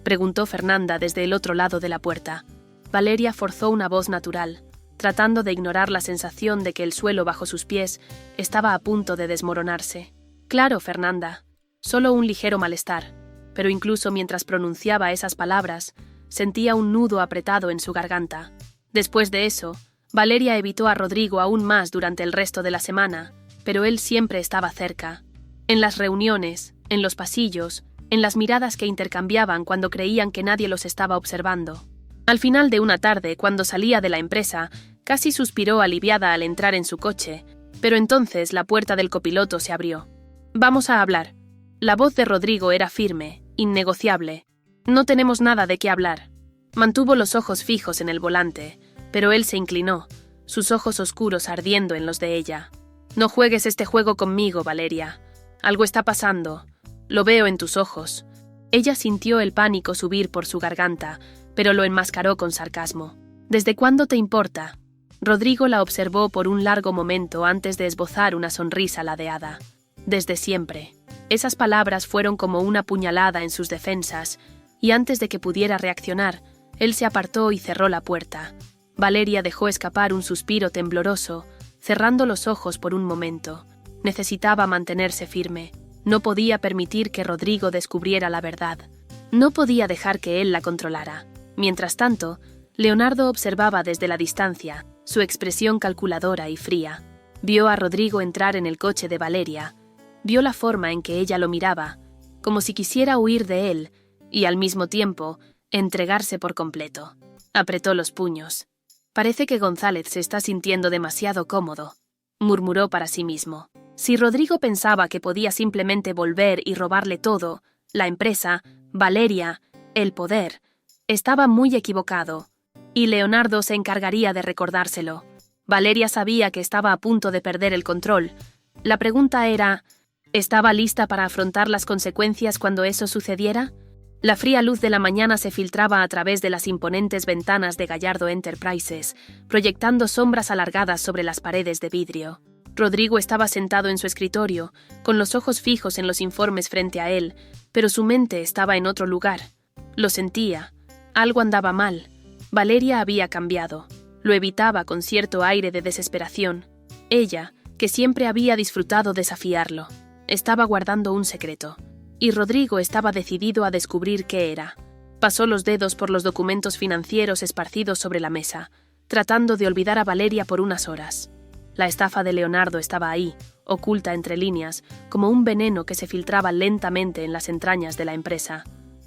preguntó Fernanda desde el otro lado de la puerta. Valeria forzó una voz natural, tratando de ignorar la sensación de que el suelo bajo sus pies estaba a punto de desmoronarse. «Claro, Fernanda. Solo un ligero malestar», pero incluso mientras pronunciaba esas palabras, sentía un nudo apretado en su garganta. Después de eso, Valeria evitó a Rodrigo aún más durante el resto de la semana, pero él siempre estaba cerca. En las reuniones, en los pasillos, en las miradas que intercambiaban cuando creían que nadie los estaba observando. Al final de una tarde, cuando salía de la empresa, casi suspiró aliviada al entrar en su coche, pero entonces la puerta del copiloto se abrió. «Vamos a hablar». La voz de Rodrigo era firme, innegociable. «No tenemos nada de qué hablar». Mantuvo los ojos fijos en el volante, pero él se inclinó, sus ojos oscuros ardiendo en los de ella. «No juegues este juego conmigo, Valeria. Algo está pasando. Lo veo en tus ojos». Ella sintió el pánico subir por su garganta, pero lo enmascaró con sarcasmo. «¿Desde cuándo te importa?». Rodrigo la observó por un largo momento antes de esbozar una sonrisa ladeada. «Desde siempre». Esas palabras fueron como una puñalada en sus defensas, y antes de que pudiera reaccionar, él se apartó y cerró la puerta. Valeria dejó escapar un suspiro tembloroso, cerrando los ojos por un momento. Necesitaba mantenerse firme. No podía permitir que Rodrigo descubriera la verdad. No podía dejar que él la controlara. Mientras tanto, Leonardo observaba desde la distancia, su expresión calculadora y fría. Vio a Rodrigo entrar en el coche de Valeria. Vio la forma en que ella lo miraba, como si quisiera huir de él, y al mismo tiempo, entregarse por completo. Apretó los puños. «Parece que González se está sintiendo demasiado cómodo», murmuró para sí mismo. Si Rodrigo pensaba que podía simplemente volver y robarle todo, la empresa, Valeria, el poder, estaba muy equivocado, y Leonardo se encargaría de recordárselo. Valeria sabía que estaba a punto de perder el control. La pregunta era, ¿estaba lista para afrontar las consecuencias cuando eso sucediera? La fría luz de la mañana se filtraba a través de las imponentes ventanas de Gallardo Enterprises, proyectando sombras alargadas sobre las paredes de vidrio. Rodrigo estaba sentado en su escritorio, con los ojos fijos en los informes frente a él, pero su mente estaba en otro lugar. Lo sentía. Algo andaba mal. Valeria había cambiado. Lo evitaba con cierto aire de desesperación. Ella, que siempre había disfrutado desafiarlo, estaba guardando un secreto. Y Rodrigo estaba decidido a descubrir qué era. Pasó los dedos por los documentos financieros esparcidos sobre la mesa, tratando de olvidar a Valeria por unas horas. La estafa de Leonardo estaba ahí, oculta entre líneas, como un veneno que se filtraba lentamente en las entrañas de la empresa.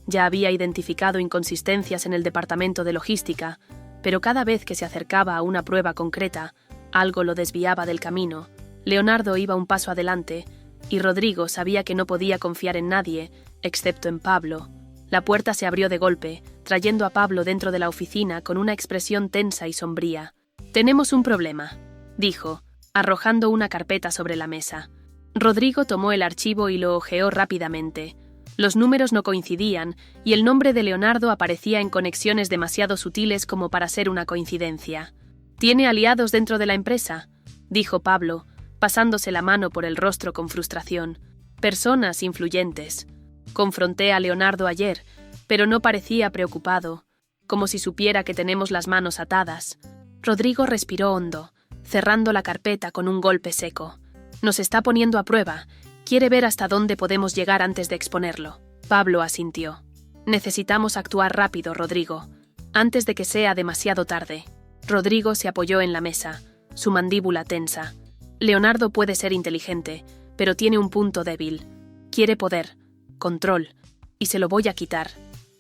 Ya había identificado inconsistencias en el departamento de logística, pero cada vez que se acercaba a una prueba concreta, algo lo desviaba del camino. Leonardo iba un paso adelante, y Rodrigo sabía que no podía confiar en nadie, excepto en Pablo. La puerta se abrió de golpe, trayendo a Pablo dentro de la oficina con una expresión tensa y sombría. «Tenemos un problema», dijo, arrojando una carpeta sobre la mesa. Rodrigo tomó el archivo y lo hojeó rápidamente. Los números no coincidían, y el nombre de Leonardo aparecía en conexiones demasiado sutiles como para ser una coincidencia. «¿Tiene aliados dentro de la empresa?», dijo Pablo, pasándose la mano por el rostro con frustración. «Personas influyentes. Confronté a Leonardo ayer, pero no parecía preocupado, como si supiera que tenemos las manos atadas». Rodrigo respiró hondo, cerrando la carpeta con un golpe seco. «Nos está poniendo a prueba. Quiere ver hasta dónde podemos llegar antes de exponerlo». Pablo asintió. «Necesitamos actuar rápido, Rodrigo, antes de que sea demasiado tarde». Rodrigo se apoyó en la mesa, su mandíbula tensa. Leonardo puede ser inteligente, pero tiene un punto débil. Quiere poder, control, y se lo voy a quitar,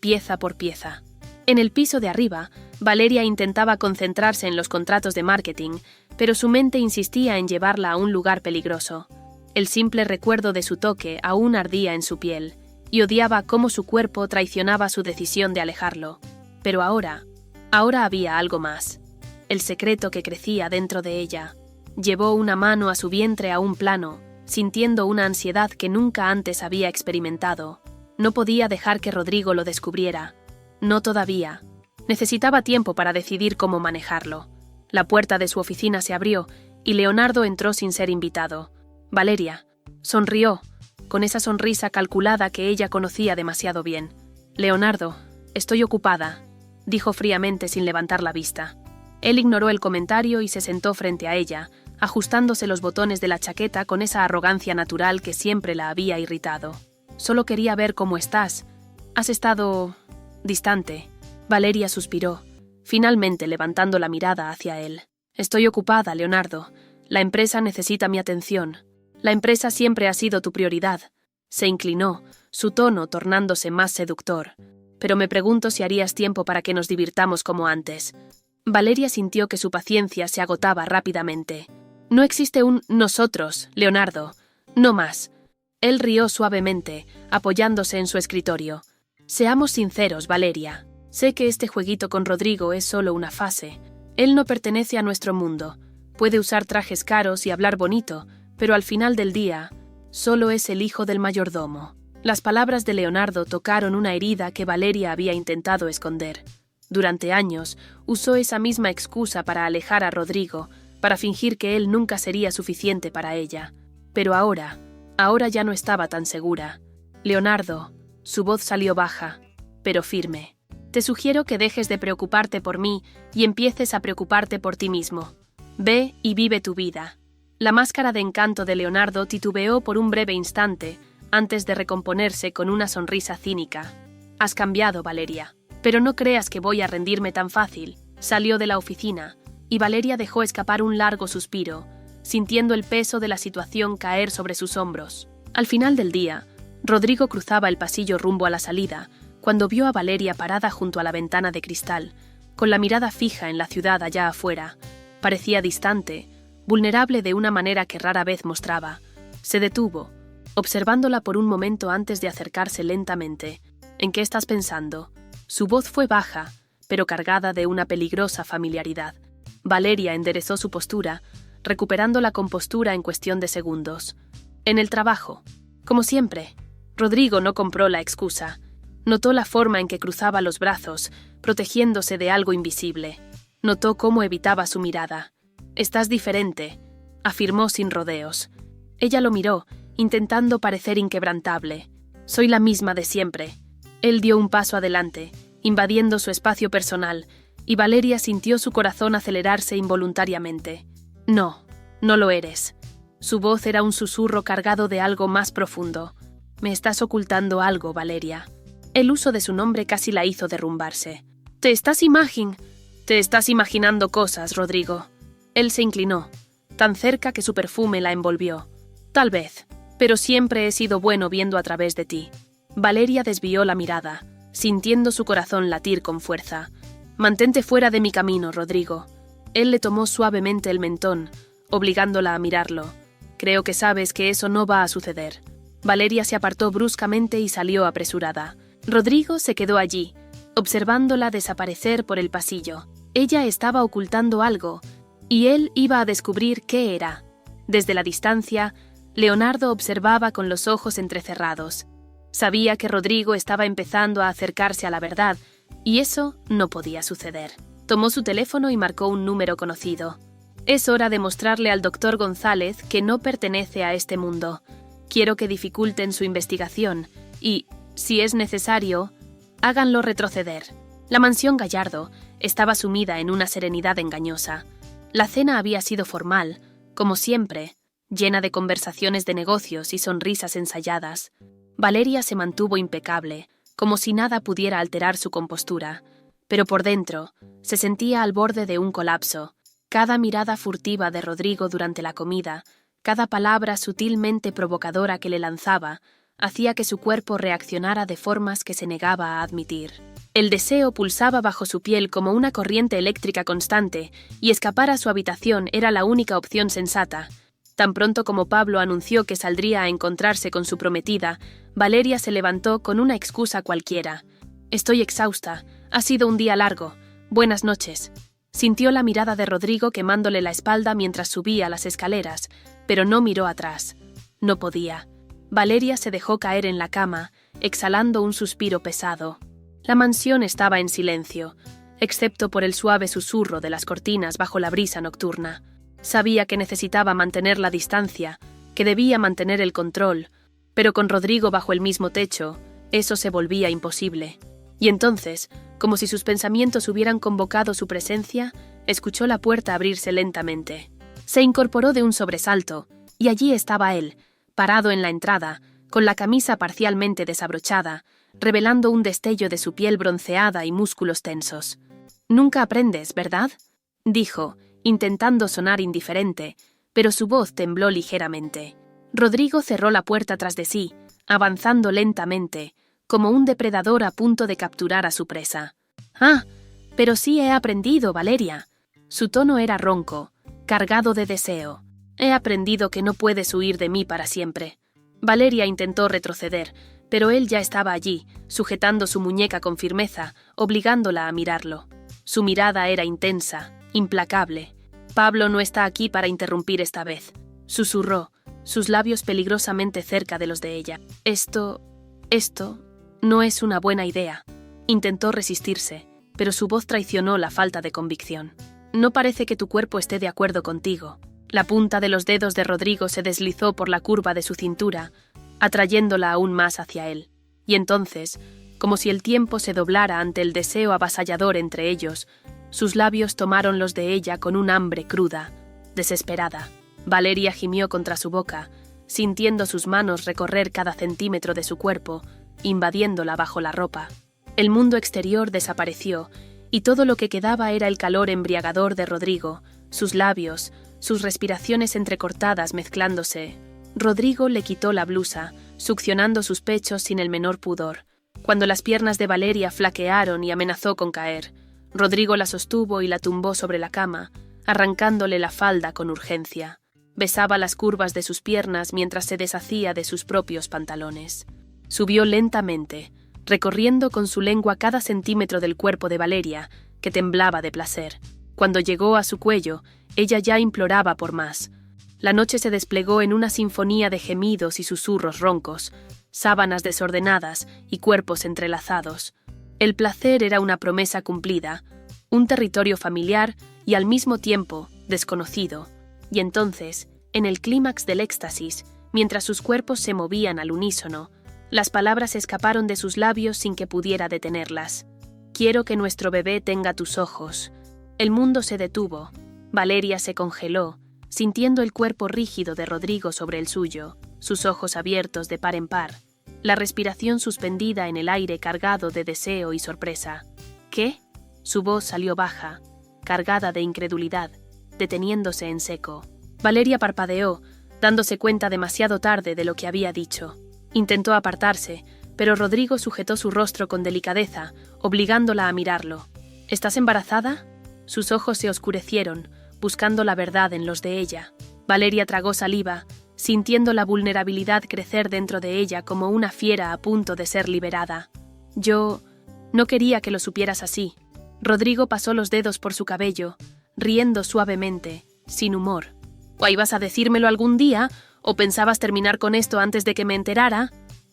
pieza por pieza. En el piso de arriba, Valeria intentaba concentrarse en los contratos de marketing, pero su mente insistía en llevarla a un lugar peligroso. El simple recuerdo de su toque aún ardía en su piel, y odiaba cómo su cuerpo traicionaba su decisión de alejarlo. Pero ahora había algo más. El secreto que crecía dentro de ella. Llevó una mano a su vientre a un plano, sintiendo una ansiedad que nunca antes había experimentado. No podía dejar que Rodrigo lo descubriera. No todavía. Necesitaba tiempo para decidir cómo manejarlo. La puerta de su oficina se abrió y Leonardo entró sin ser invitado. Valeria sonrió, con esa sonrisa calculada que ella conocía demasiado bien. «Leonardo, estoy ocupada», dijo fríamente sin levantar la vista. Él ignoró el comentario y se sentó frente a ella, ajustándose los botones de la chaqueta con esa arrogancia natural que siempre la había irritado. «Solo quería ver cómo estás. Has estado distante». Valeria suspiró, finalmente levantando la mirada hacia él. «Estoy ocupada, Leonardo. La empresa necesita mi atención. La empresa siempre ha sido tu prioridad». Se inclinó, su tono tornándose más seductor. «Pero me pregunto si harías tiempo para que nos divirtamos como antes». Valeria sintió que su paciencia se agotaba rápidamente. «No existe un nosotros, Leonardo. No más». Él rió suavemente, apoyándose en su escritorio. «Seamos sinceros, Valeria. Sé que este jueguito con Rodrigo es solo una fase. Él no pertenece a nuestro mundo. Puede usar trajes caros y hablar bonito, pero al final del día, solo es el hijo del mayordomo». Las palabras de Leonardo tocaron una herida que Valeria había intentado esconder. Durante años, usó esa misma excusa para alejar a Rodrigo, para fingir que él nunca sería suficiente para ella. Pero ahora ya no estaba tan segura. «Leonardo», su voz salió baja, pero firme. «Te sugiero que dejes de preocuparte por mí y empieces a preocuparte por ti mismo. Ve y vive tu vida». La máscara de encanto de Leonardo titubeó por un breve instante, antes de recomponerse con una sonrisa cínica. Has cambiado, Valeria. Pero no creas que voy a rendirme tan fácil. Salió de la oficina, y Valeria dejó escapar un largo suspiro, sintiendo el peso de la situación caer sobre sus hombros. Al final del día, Rodrigo cruzaba el pasillo rumbo a la salida, cuando vio a Valeria parada junto a la ventana de cristal, con la mirada fija en la ciudad allá afuera. Parecía distante, vulnerable de una manera que rara vez mostraba. Se detuvo, observándola por un momento antes de acercarse lentamente. ¿En qué estás pensando? Su voz fue baja, pero cargada de una peligrosa familiaridad. Valeria enderezó su postura, recuperando la compostura en cuestión de segundos. En el trabajo. Como siempre. Rodrigo no compró la excusa. Notó la forma en que cruzaba los brazos, protegiéndose de algo invisible. Notó cómo evitaba su mirada. «Estás diferente», afirmó sin rodeos. Ella lo miró, intentando parecer inquebrantable. «Soy la misma de siempre». Él dio un paso adelante, invadiendo su espacio personal, y Valeria sintió su corazón acelerarse involuntariamente. «No, no lo eres». Su voz era un susurro cargado de algo más profundo. «Me estás ocultando algo, Valeria». El uso de su nombre casi la hizo derrumbarse. «Te estás imaginando cosas, Rodrigo». Él se inclinó, tan cerca que su perfume la envolvió. «Tal vez, pero siempre he sido bueno viendo a través de ti». Valeria desvió la mirada, sintiendo su corazón latir con fuerza. «Mantente fuera de mi camino, Rodrigo». Él le tomó suavemente el mentón, obligándola a mirarlo. «Creo que sabes que eso no va a suceder». Valeria se apartó bruscamente y salió apresurada. Rodrigo se quedó allí, observándola desaparecer por el pasillo. Ella estaba ocultando algo, y él iba a descubrir qué era. Desde la distancia, Leonardo observaba con los ojos entrecerrados. Sabía que Rodrigo estaba empezando a acercarse a la verdad, y eso no podía suceder. Tomó su teléfono y marcó un número conocido. «Es hora de mostrarle al doctor González que no pertenece a este mundo. Quiero que dificulten su investigación y, si es necesario, háganlo retroceder». La mansión Gallardo estaba sumida en una serenidad engañosa. La cena había sido formal, como siempre, llena de conversaciones de negocios y sonrisas ensayadas. Valeria se mantuvo impecable, como si nada pudiera alterar su compostura, pero por dentro se sentía al borde de un colapso. Cada mirada furtiva de Rodrigo durante la comida, cada palabra sutilmente provocadora que le lanzaba, hacía que su cuerpo reaccionara de formas que se negaba a admitir. El deseo pulsaba bajo su piel como una corriente eléctrica constante, y escapar a su habitación era la única opción sensata. Tan pronto como Pablo anunció que saldría a encontrarse con su prometida, Valeria se levantó con una excusa cualquiera. «Estoy exhausta. Ha sido un día largo. Buenas noches». Sintió la mirada de Rodrigo quemándole la espalda mientras subía las escaleras, pero no miró atrás. No podía. Valeria se dejó caer en la cama, exhalando un suspiro pesado. La mansión estaba en silencio, excepto por el suave susurro de las cortinas bajo la brisa nocturna. Sabía que necesitaba mantener la distancia, que debía mantener el control, pero con Rodrigo bajo el mismo techo, eso se volvía imposible. Y entonces, como si sus pensamientos hubieran convocado su presencia, escuchó la puerta abrirse lentamente. Se incorporó de un sobresalto, y allí estaba él, parado en la entrada, con la camisa parcialmente desabrochada, revelando un destello de su piel bronceada y músculos tensos. «Nunca aprendes, ¿verdad?», dijo, intentando sonar indiferente, pero su voz tembló ligeramente. Rodrigo cerró la puerta tras de sí, avanzando lentamente, como un depredador a punto de capturar a su presa. «Ah, pero sí he aprendido, Valeria». Su tono era ronco, cargado de deseo. «He aprendido que no puedes huir de mí para siempre». Valeria intentó retroceder, pero él ya estaba allí, sujetando su muñeca con firmeza, obligándola a mirarlo. Su mirada era intensa, implacable. «Pablo no está aquí para interrumpir esta vez», susurró, sus labios peligrosamente cerca de los de ella. Esto no es una buena idea». Intentó resistirse, pero su voz traicionó la falta de convicción. «No parece que tu cuerpo esté de acuerdo contigo». La punta de los dedos de Rodrigo se deslizó por la curva de su cintura, atrayéndola aún más hacia él. Y entonces, como si el tiempo se doblara ante el deseo avasallador entre ellos, sus labios tomaron los de ella con un hambre cruda, desesperada. Valeria gimió contra su boca, sintiendo sus manos recorrer cada centímetro de su cuerpo, invadiéndola bajo la ropa. El mundo exterior desapareció, y todo lo que quedaba era el calor embriagador de Rodrigo, sus labios, sus respiraciones entrecortadas mezclándose. Rodrigo le quitó la blusa, succionando sus pechos sin el menor pudor. Cuando las piernas de Valeria flaquearon y amenazó con caer, Rodrigo la sostuvo y la tumbó sobre la cama, arrancándole la falda con urgencia. Besaba las curvas de sus piernas mientras se deshacía de sus propios pantalones. Subió lentamente, recorriendo con su lengua cada centímetro del cuerpo de Valeria, que temblaba de placer. Cuando llegó a su cuello, ella ya imploraba por más. La noche se desplegó en una sinfonía de gemidos y susurros roncos, sábanas desordenadas y cuerpos entrelazados. El placer era una promesa cumplida, un territorio familiar y al mismo tiempo desconocido. Y entonces, en el clímax del éxtasis, mientras sus cuerpos se movían al unísono, las palabras escaparon de sus labios sin que pudiera detenerlas. «Quiero que nuestro bebé tenga tus ojos». El mundo se detuvo. Valeria se congeló, sintiendo el cuerpo rígido de Rodrigo sobre el suyo, sus ojos abiertos de par en par, la respiración suspendida en el aire cargado de deseo y sorpresa. ¿Qué? Su voz salió baja, cargada de incredulidad, deteniéndose en seco. Valeria parpadeó, dándose cuenta demasiado tarde de lo que había dicho. Intentó apartarse, pero Rodrigo sujetó su rostro con delicadeza, obligándola a mirarlo. ¿Estás embarazada? Sus ojos se oscurecieron, buscando la verdad en los de ella. Valeria tragó saliva, sintiendo la vulnerabilidad crecer dentro de ella como una fiera a punto de ser liberada. Yo no quería que lo supieras así. Rodrigo pasó los dedos por su cabello, riendo suavemente, sin humor. ¿O ibas a decírmelo algún día? ¿O pensabas terminar con esto antes de que me enterara?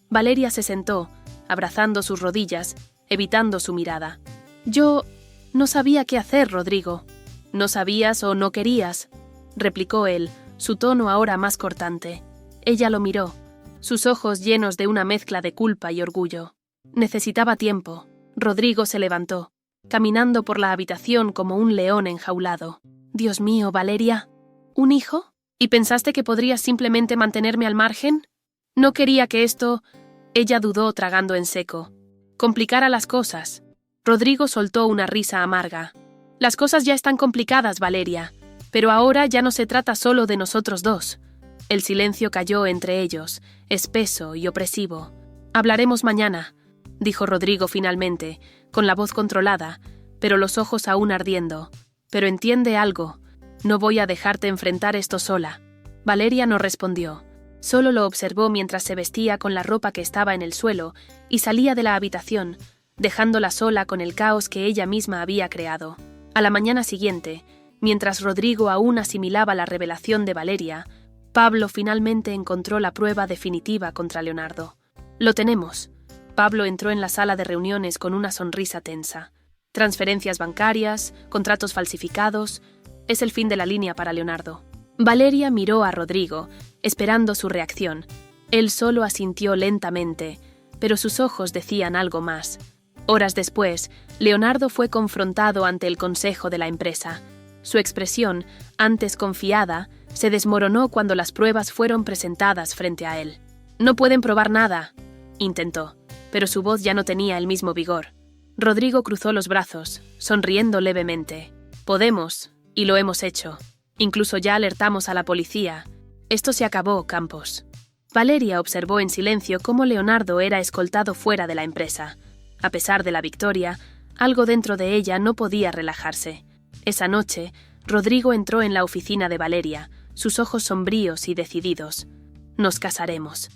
Valeria se sentó, abrazando sus rodillas, evitando su mirada. Yo no sabía qué hacer, Rodrigo. ¿No sabías o no querías?, replicó él, su tono ahora más cortante. Ella lo miró, sus ojos llenos de una mezcla de culpa y orgullo. Necesitaba tiempo. Rodrigo se levantó, caminando por la habitación como un león enjaulado. Dios mío, Valeria, ¿un hijo? ¿Y pensaste que podrías simplemente mantenerme al margen? No quería que esto... Ella dudó tragando en seco. Complicara las cosas. Rodrigo soltó una risa amarga. Las cosas ya están complicadas, Valeria, pero ahora ya no se trata solo de nosotros dos. El silencio cayó entre ellos, espeso y opresivo. Hablaremos mañana, dijo Rodrigo finalmente, con la voz controlada, pero los ojos aún ardiendo. Pero entiende algo, no voy a dejarte enfrentar esto sola. Valeria no respondió. Solo lo observó mientras se vestía con la ropa que estaba en el suelo y salía de la habitación, dejándola sola con el caos que ella misma había creado. A la mañana siguiente, mientras Rodrigo aún asimilaba la revelación de Valeria, Pablo finalmente encontró la prueba definitiva contra Leonardo. «Lo tenemos». Pablo entró en la sala de reuniones con una sonrisa tensa. Transferencias bancarias, contratos falsificados... Es el fin de la línea para Leonardo. Valeria miró a Rodrigo, esperando su reacción. Él solo asintió lentamente, pero sus ojos decían algo más. Horas después, Leonardo fue confrontado ante el consejo de la empresa. Su expresión, antes confiada, se desmoronó cuando las pruebas fueron presentadas frente a él. «No pueden probar nada», intentó, pero su voz ya no tenía el mismo vigor. Rodrigo cruzó los brazos, sonriendo levemente. «Podemos, y lo hemos hecho. Incluso ya alertamos a la policía. Esto se acabó, Campos». Valeria observó en silencio cómo Leonardo era escoltado fuera de la empresa. A pesar de la victoria, algo dentro de ella no podía relajarse. Esa noche, Rodrigo entró en la oficina de Valeria, sus ojos sombríos y decididos. «Nos casaremos».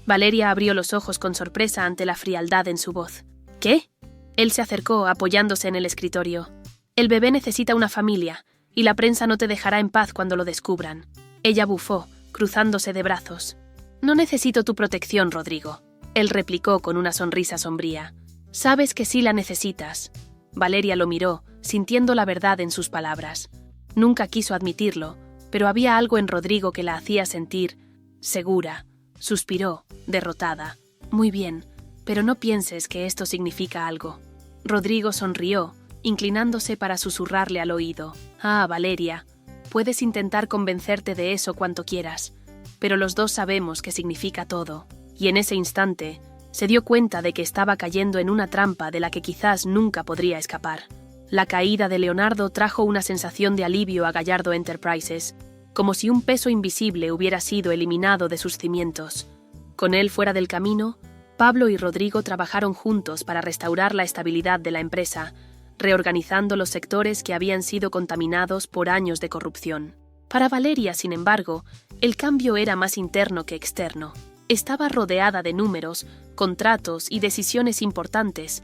Valeria abrió los ojos con sorpresa ante la frialdad en su voz. «¿Qué?». Él se acercó, apoyándose en el escritorio. «El bebé necesita una familia, y la prensa no te dejará en paz cuando lo descubran». Ella bufó, cruzándose de brazos. «No necesito tu protección, Rodrigo», él replicó con una sonrisa sombría. «Sabes que sí la necesitas». Valeria lo miró, sintiendo la verdad en sus palabras. Nunca quiso admitirlo, pero había algo en Rodrigo que la hacía sentir segura. Suspiró, derrotada. «Muy bien, pero no pienses que esto significa algo». Rodrigo sonrió, inclinándose para susurrarle al oído. «Ah, Valeria, puedes intentar convencerte de eso cuanto quieras, pero los dos sabemos que significa todo». Y en ese instante, Se dio cuenta de que estaba cayendo en una trampa de la que quizás nunca podría escapar. La caída de Leonardo trajo una sensación de alivio a Gallardo Enterprises, como si un peso invisible hubiera sido eliminado de sus cimientos. Con él fuera del camino, Pablo y Rodrigo trabajaron juntos para restaurar la estabilidad de la empresa, reorganizando los sectores que habían sido contaminados por años de corrupción. Para Valeria, sin embargo, el cambio era más interno que externo. Estaba rodeada de números, contratos y decisiones importantes,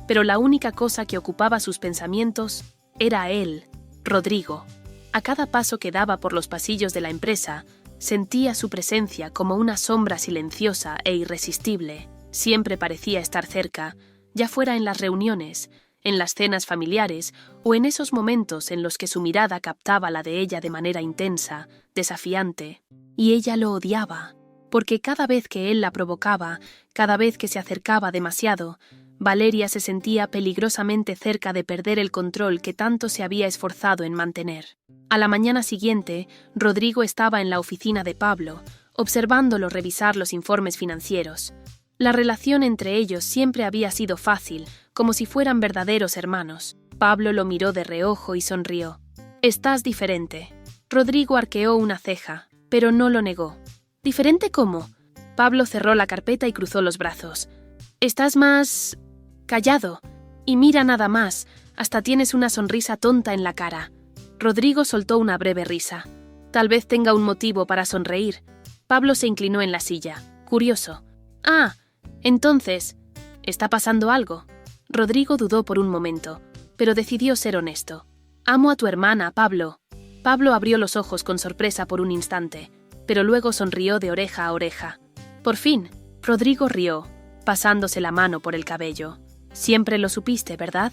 pero la única cosa que ocupaba sus pensamientos era él, Rodrigo. A cada paso que daba por los pasillos de la empresa, sentía su presencia como una sombra silenciosa e irresistible. Siempre parecía estar cerca, ya fuera en las reuniones, en las cenas familiares o en esos momentos en los que su mirada captaba la de ella de manera intensa, desafiante. Y ella lo odiaba, porque cada vez que él la provocaba, cada vez que se acercaba demasiado, Valeria se sentía peligrosamente cerca de perder el control que tanto se había esforzado en mantener. A la mañana siguiente, Rodrigo estaba en la oficina de Pablo, observándolo revisar los informes financieros. La relación entre ellos siempre había sido fácil, como si fueran verdaderos hermanos. Pablo lo miró de reojo y sonrió. «Estás diferente». Rodrigo arqueó una ceja, pero no lo negó. «¿Diferente cómo?» Pablo cerró la carpeta y cruzó los brazos. «Estás más... callado. Y mira nada más, hasta tienes una sonrisa tonta en la cara». Rodrigo soltó una breve risa. «Tal vez tenga un motivo para sonreír». Pablo se inclinó en la silla, curioso. «Ah, entonces, ¿está pasando algo?» Rodrigo dudó por un momento, pero decidió ser honesto. «Amo a tu hermana, Pablo». Pablo abrió los ojos con sorpresa por un instante, pero luego sonrió de oreja a oreja. «Por fin». Rodrigo rió, pasándose la mano por el cabello. «Siempre lo supiste, ¿verdad?»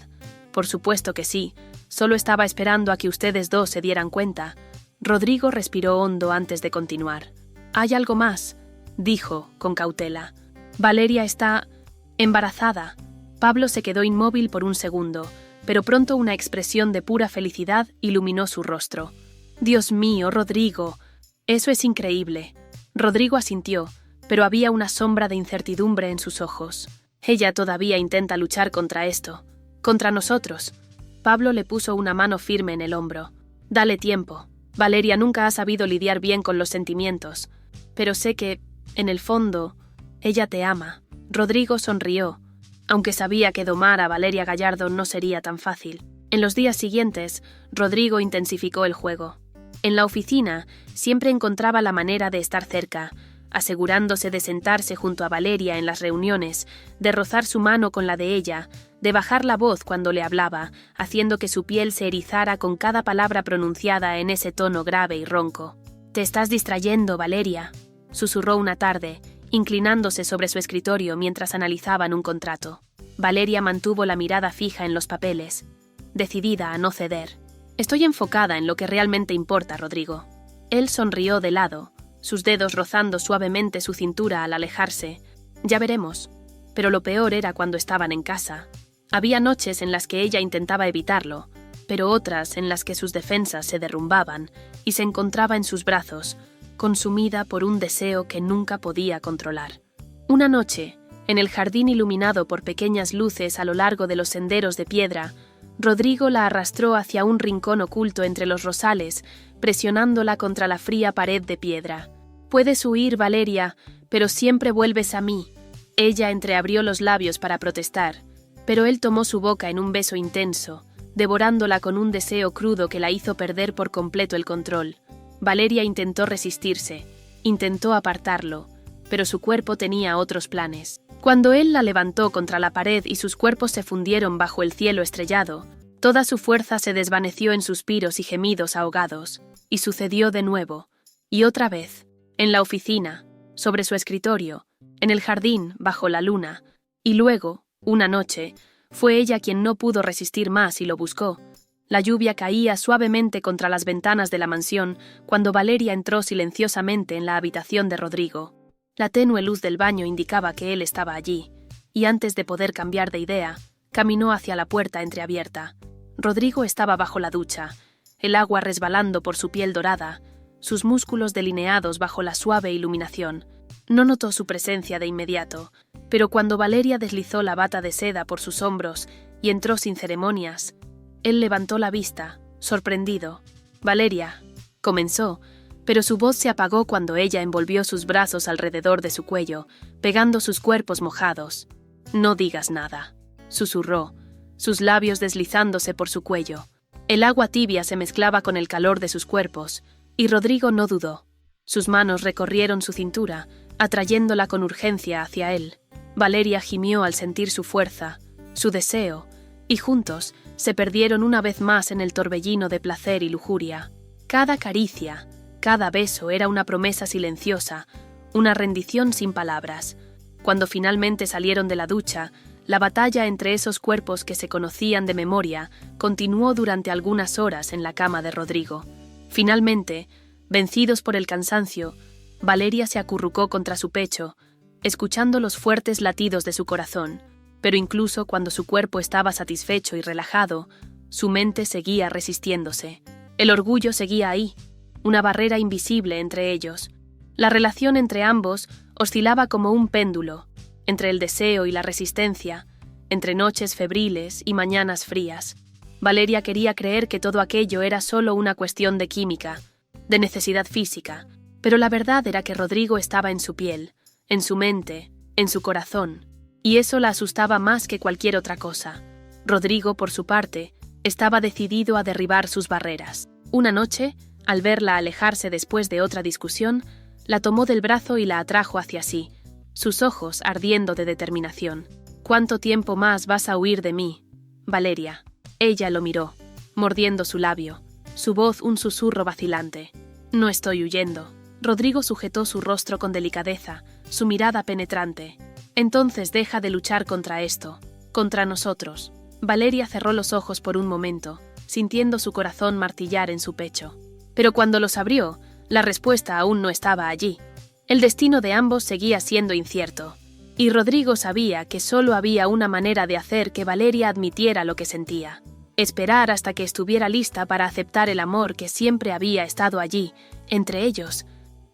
«Por supuesto que sí. Solo estaba esperando a que ustedes dos se dieran cuenta». Rodrigo respiró hondo antes de continuar. «Hay algo más», dijo, con cautela. «Valeria está... embarazada». Pablo se quedó inmóvil por un segundo, pero pronto una expresión de pura felicidad iluminó su rostro. «Dios mío, Rodrigo, eso es increíble». Rodrigo asintió, pero había una sombra de incertidumbre en sus ojos. «Ella todavía intenta luchar contra esto. Contra nosotros». Pablo le puso una mano firme en el hombro. «Dale tiempo. Valeria nunca ha sabido lidiar bien con los sentimientos. Pero sé que, en el fondo, ella te ama». Rodrigo sonrió, aunque sabía que domar a Valeria Gallardo no sería tan fácil. En los días siguientes, Rodrigo intensificó el juego. En la oficina, siempre encontraba la manera de estar cerca, asegurándose de sentarse junto a Valeria en las reuniones, de rozar su mano con la de ella, de bajar la voz cuando le hablaba, haciendo que su piel se erizara con cada palabra pronunciada en ese tono grave y ronco. «Te estás distrayendo, Valeria», susurró una tarde, inclinándose sobre su escritorio mientras analizaban un contrato. Valeria mantuvo la mirada fija en los papeles, decidida a no ceder. «Estoy enfocada en lo que realmente importa, Rodrigo». Él sonrió de lado, sus dedos rozando suavemente su cintura al alejarse. «Ya veremos». Pero lo peor era cuando estaban en casa. Había noches en las que ella intentaba evitarlo, pero otras en las que sus defensas se derrumbaban y se encontraba en sus brazos, consumida por un deseo que nunca podía controlar. Una noche, en el jardín iluminado por pequeñas luces a lo largo de los senderos de piedra, Rodrigo la arrastró hacia un rincón oculto entre los rosales, presionándola contra la fría pared de piedra. «Puedes huir, Valeria, pero siempre vuelves a mí». Ella entreabrió los labios para protestar, pero él tomó su boca en un beso intenso, devorándola con un deseo crudo que la hizo perder por completo el control. Valeria intentó resistirse, intentó apartarlo, pero su cuerpo tenía otros planes. Cuando él la levantó contra la pared y sus cuerpos se fundieron bajo el cielo estrellado, toda su fuerza se desvaneció en suspiros y gemidos ahogados, y sucedió de nuevo, y otra vez, en la oficina, sobre su escritorio, en el jardín, bajo la luna, y luego, una noche, fue ella quien no pudo resistir más y lo buscó. La lluvia caía suavemente contra las ventanas de la mansión cuando Valeria entró silenciosamente en la habitación de Rodrigo. La tenue luz del baño indicaba que él estaba allí, y antes de poder cambiar de idea, caminó hacia la puerta entreabierta. Rodrigo estaba bajo la ducha, el agua resbalando por su piel dorada, sus músculos delineados bajo la suave iluminación. No notó su presencia de inmediato, pero cuando Valeria deslizó la bata de seda por sus hombros y entró sin ceremonias, él levantó la vista, sorprendido. «Valeria», comenzó, pero su voz se apagó cuando ella envolvió sus brazos alrededor de su cuello, pegando sus cuerpos mojados. «No digas nada», susurró, sus labios deslizándose por su cuello. El agua tibia se mezclaba con el calor de sus cuerpos, y Rodrigo no dudó. Sus manos recorrieron su cintura, atrayéndola con urgencia hacia él. Valeria gimió al sentir su fuerza, su deseo, y juntos se perdieron una vez más en el torbellino de placer y lujuria. Cada caricia, cada beso era una promesa silenciosa, una rendición sin palabras. Cuando finalmente salieron de la ducha, la batalla entre esos cuerpos que se conocían de memoria continuó durante algunas horas en la cama de Rodrigo. Finalmente, vencidos por el cansancio, Valeria se acurrucó contra su pecho, escuchando los fuertes latidos de su corazón, pero incluso cuando su cuerpo estaba satisfecho y relajado, su mente seguía resistiéndose. El orgullo seguía ahí, una barrera invisible entre ellos. La relación entre ambos oscilaba como un péndulo, entre el deseo y la resistencia, entre noches febriles y mañanas frías. Valeria quería creer que todo aquello era solo una cuestión de química, de necesidad física, pero la verdad era que Rodrigo estaba en su piel, en su mente, en su corazón, y eso la asustaba más que cualquier otra cosa. Rodrigo, por su parte, estaba decidido a derribar sus barreras. Una noche, al verla alejarse después de otra discusión, la tomó del brazo y la atrajo hacia sí, sus ojos ardiendo de determinación. «¿Cuánto tiempo más vas a huir de mí, Valeria?» Ella lo miró, mordiendo su labio, su voz un susurro vacilante. «No estoy huyendo». Rodrigo sujetó su rostro con delicadeza, su mirada penetrante. «Entonces deja de luchar contra esto, contra nosotros». Valeria cerró los ojos por un momento, sintiendo su corazón martillar en su pecho. Pero cuando los abrió, la respuesta aún no estaba allí. El destino de ambos seguía siendo incierto, y Rodrigo sabía que solo había una manera de hacer que Valeria admitiera lo que sentía: esperar hasta que estuviera lista para aceptar el amor que siempre había estado allí, entre ellos.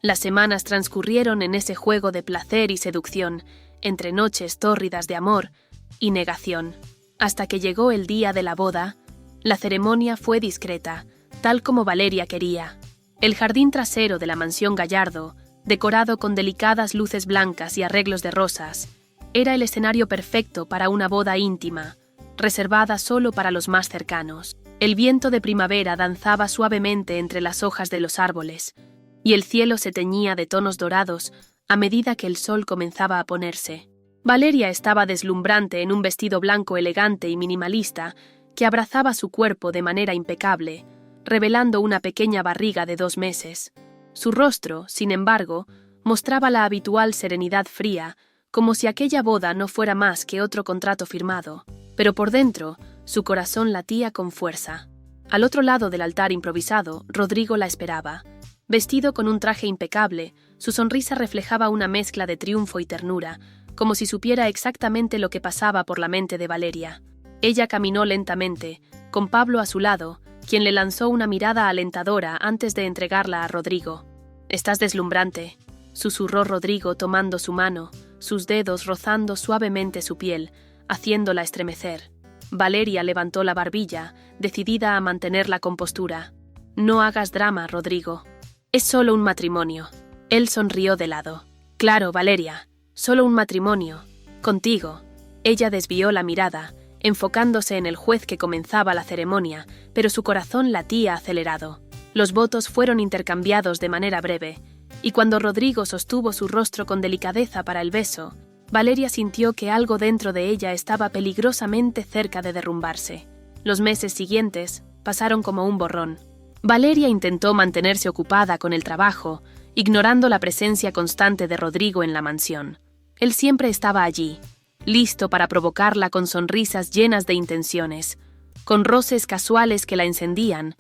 Las semanas transcurrieron en ese juego de placer y seducción, entre noches tórridas de amor y negación, hasta que llegó el día de la boda. La ceremonia fue discreta, tal como Valeria quería. El jardín trasero de la mansión Gallardo, decorado con delicadas luces blancas y arreglos de rosas, era el escenario perfecto para una boda íntima, reservada solo para los más cercanos. El viento de primavera danzaba suavemente entre las hojas de los árboles, y el cielo se teñía de tonos dorados a medida que el sol comenzaba a ponerse. Valeria estaba deslumbrante en un vestido blanco elegante y minimalista que abrazaba su cuerpo de manera impecable, revelando una pequeña barriga de 2 meses. Su rostro, sin embargo, mostraba la habitual serenidad fría, como si aquella boda no fuera más que otro contrato firmado, pero por dentro su corazón latía con fuerza. Al otro lado del altar improvisado, Rodrigo la esperaba. Vestido con un traje impecable, su sonrisa reflejaba una mezcla de triunfo y ternura, como si supiera exactamente lo que pasaba por la mente de Valeria. Ella caminó lentamente, con Pablo a su lado, quien le lanzó una mirada alentadora antes de entregarla a Rodrigo. «Estás deslumbrante», susurró Rodrigo tomando su mano, sus dedos rozando suavemente su piel, haciéndola estremecer. Valeria levantó la barbilla, decidida a mantener la compostura. «No hagas drama, Rodrigo. Es solo un matrimonio». Él sonrió de lado. «Claro, Valeria, solo un matrimonio. Contigo». Ella desvió la mirada, enfocándose en el juez que comenzaba la ceremonia, pero su corazón latía acelerado. Los votos fueron intercambiados de manera breve, y cuando Rodrigo sostuvo su rostro con delicadeza para el beso, Valeria sintió que algo dentro de ella estaba peligrosamente cerca de derrumbarse. Los meses siguientes pasaron como un borrón. Valeria intentó mantenerse ocupada con el trabajo, ignorando la presencia constante de Rodrigo en la mansión. Él siempre estaba allí, listo para provocarla con sonrisas llenas de intenciones, con roces casuales que la encendían,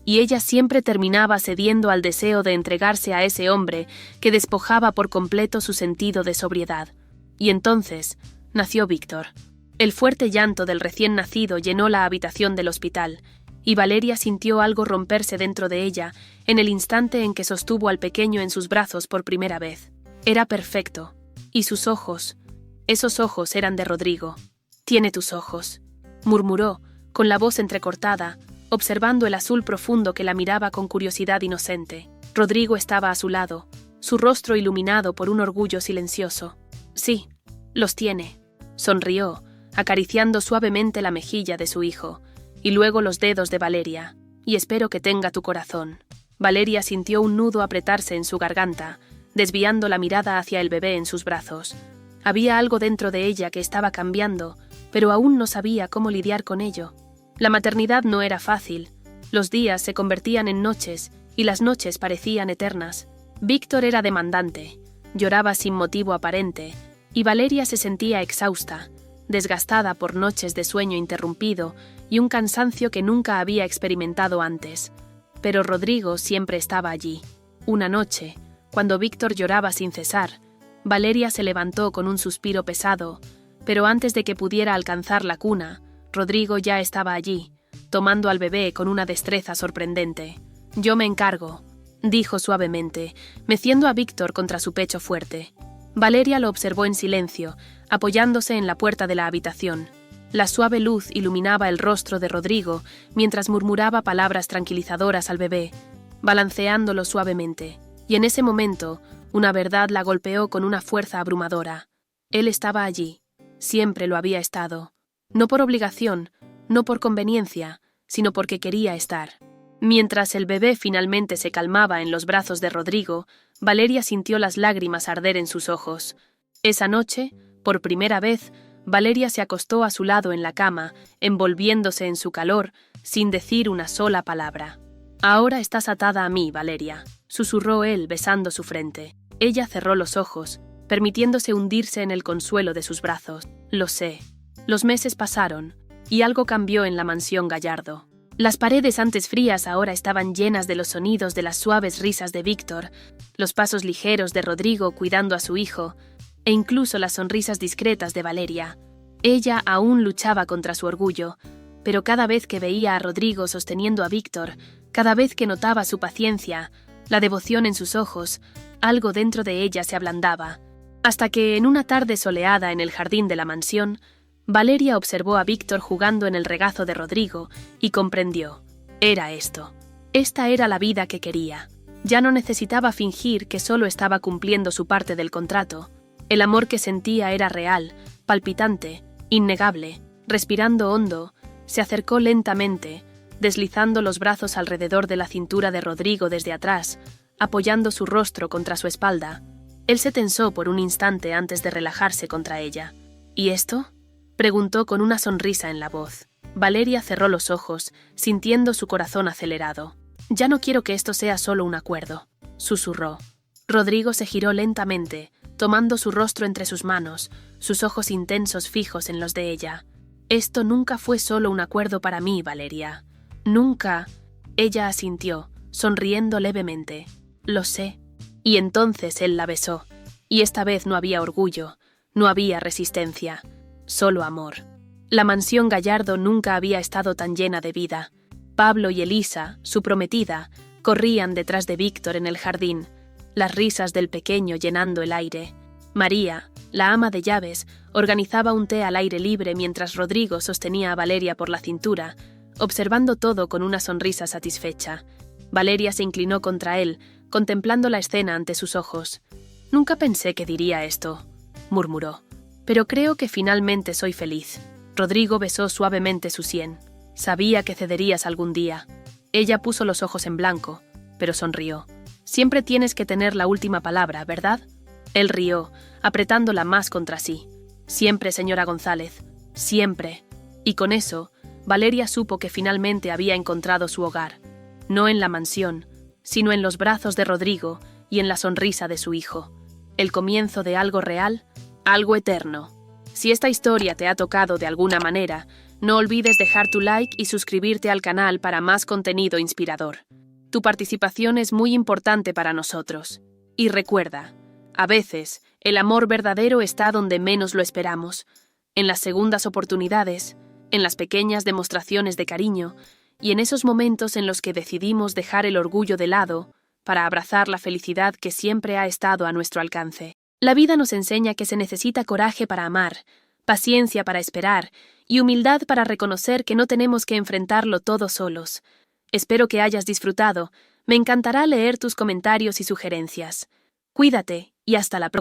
y ella siempre terminaba cediendo al deseo de entregarse a ese hombre que despojaba por completo su sentido de sobriedad. Y entonces nació Víctor. El fuerte llanto del recién nacido llenó la habitación del hospital, y Valeria sintió algo romperse dentro de ella en el instante en que sostuvo al pequeño en sus brazos por primera vez. Era perfecto. Y sus ojos, esos ojos eran de Rodrigo. «Tiene tus ojos», murmuró, con la voz entrecortada, observando el azul profundo que la miraba con curiosidad inocente. Rodrigo estaba a su lado, su rostro iluminado por un orgullo silencioso. «Sí, los tiene», sonrió, acariciando suavemente la mejilla de su hijo, y luego los dedos de Valeria. «Y espero que tenga tu corazón». Valeria sintió un nudo apretarse en su garganta, desviando la mirada hacia el bebé en sus brazos. Había algo dentro de ella que estaba cambiando, pero aún no sabía cómo lidiar con ello. La maternidad no era fácil. Los días se convertían en noches y las noches parecían eternas. Víctor era demandante, lloraba sin motivo aparente, y Valeria se sentía exhausta, desgastada por noches de sueño interrumpido y un cansancio que nunca había experimentado antes. Pero Rodrigo siempre estaba allí. Una noche, cuando Víctor lloraba sin cesar, Valeria se levantó con un suspiro pesado, pero antes de que pudiera alcanzar la cuna, Rodrigo ya estaba allí, tomando al bebé con una destreza sorprendente. «Yo me encargo», dijo suavemente, meciendo a Víctor contra su pecho fuerte. Valeria lo observó en silencio, apoyándose en la puerta de la habitación. La suave luz iluminaba el rostro de Rodrigo mientras murmuraba palabras tranquilizadoras al bebé, balanceándolo suavemente. Y en ese momento, una verdad la golpeó con una fuerza abrumadora. Él estaba allí. Siempre lo había estado. No por obligación, no por conveniencia, sino porque quería estar. Mientras el bebé finalmente se calmaba en los brazos de Rodrigo, Valeria sintió las lágrimas arder en sus ojos. Esa noche, por primera vez, Valeria se acostó a su lado en la cama, envolviéndose en su calor, sin decir una sola palabra. «Ahora estás atada a mí, Valeria», susurró él besando su frente. Ella cerró los ojos, permitiéndose hundirse en el consuelo de sus brazos. «Lo sé». Los meses pasaron, y algo cambió en la mansión Gallardo. Las paredes antes frías ahora estaban llenas de los sonidos de las suaves risas de Víctor, los pasos ligeros de Rodrigo cuidando a su hijo, e incluso las sonrisas discretas de Valeria. Ella aún luchaba contra su orgullo, pero cada vez que veía a Rodrigo sosteniendo a Víctor, cada vez que notaba su paciencia, la devoción en sus ojos, algo dentro de ella se ablandaba, hasta que en una tarde soleada en el jardín de la mansión, Valeria observó a Víctor jugando en el regazo de Rodrigo y comprendió. Era esto. Esta era la vida que quería. Ya no necesitaba fingir que solo estaba cumpliendo su parte del contrato. El amor que sentía era real, palpitante, innegable. Respirando hondo, se acercó lentamente, deslizando los brazos alrededor de la cintura de Rodrigo desde atrás, apoyando su rostro contra su espalda. Él se tensó por un instante antes de relajarse contra ella. «¿Y esto?», preguntó con una sonrisa en la voz. Valeria cerró los ojos, sintiendo su corazón acelerado. «Ya no quiero que esto sea solo un acuerdo», susurró. Rodrigo se giró lentamente, tomando su rostro entre sus manos, sus ojos intensos fijos en los de ella. «Esto nunca fue solo un acuerdo para mí, Valeria. Nunca». Ella asintió, sonriendo levemente. «Lo sé». Y entonces él la besó. Y esta vez no había orgullo, no había resistencia. Solo amor. La mansión Gallardo nunca había estado tan llena de vida. Pablo y Elisa, su prometida, corrían detrás de Víctor en el jardín, las risas del pequeño llenando el aire. María, la ama de llaves, organizaba un té al aire libre mientras Rodrigo sostenía a Valeria por la cintura, observando todo con una sonrisa satisfecha. Valeria se inclinó contra él, contemplando la escena ante sus ojos. «Nunca pensé que diría esto», murmuró. «Pero creo que finalmente soy feliz». Rodrigo besó suavemente su sien. «Sabía que cederías algún día». Ella puso los ojos en blanco, pero sonrió. «Siempre tienes que tener la última palabra, ¿verdad?». Él rió, apretándola más contra sí. «Siempre, señora González, siempre». Y con eso, Valeria supo que finalmente había encontrado su hogar. No en la mansión, sino en los brazos de Rodrigo y en la sonrisa de su hijo. El comienzo de algo real, algo eterno. Si esta historia te ha tocado de alguna manera, no olvides dejar tu like y suscribirte al canal para más contenido inspirador. Tu participación es muy importante para nosotros. Y recuerda, a veces, el amor verdadero está donde menos lo esperamos, en las segundas oportunidades, en las pequeñas demostraciones de cariño, y en esos momentos en los que decidimos dejar el orgullo de lado para abrazar la felicidad que siempre ha estado a nuestro alcance. La vida nos enseña que se necesita coraje para amar, paciencia para esperar y humildad para reconocer que no tenemos que enfrentarlo todo solos. Espero que hayas disfrutado. Me encantará leer tus comentarios y sugerencias. Cuídate y hasta la próxima.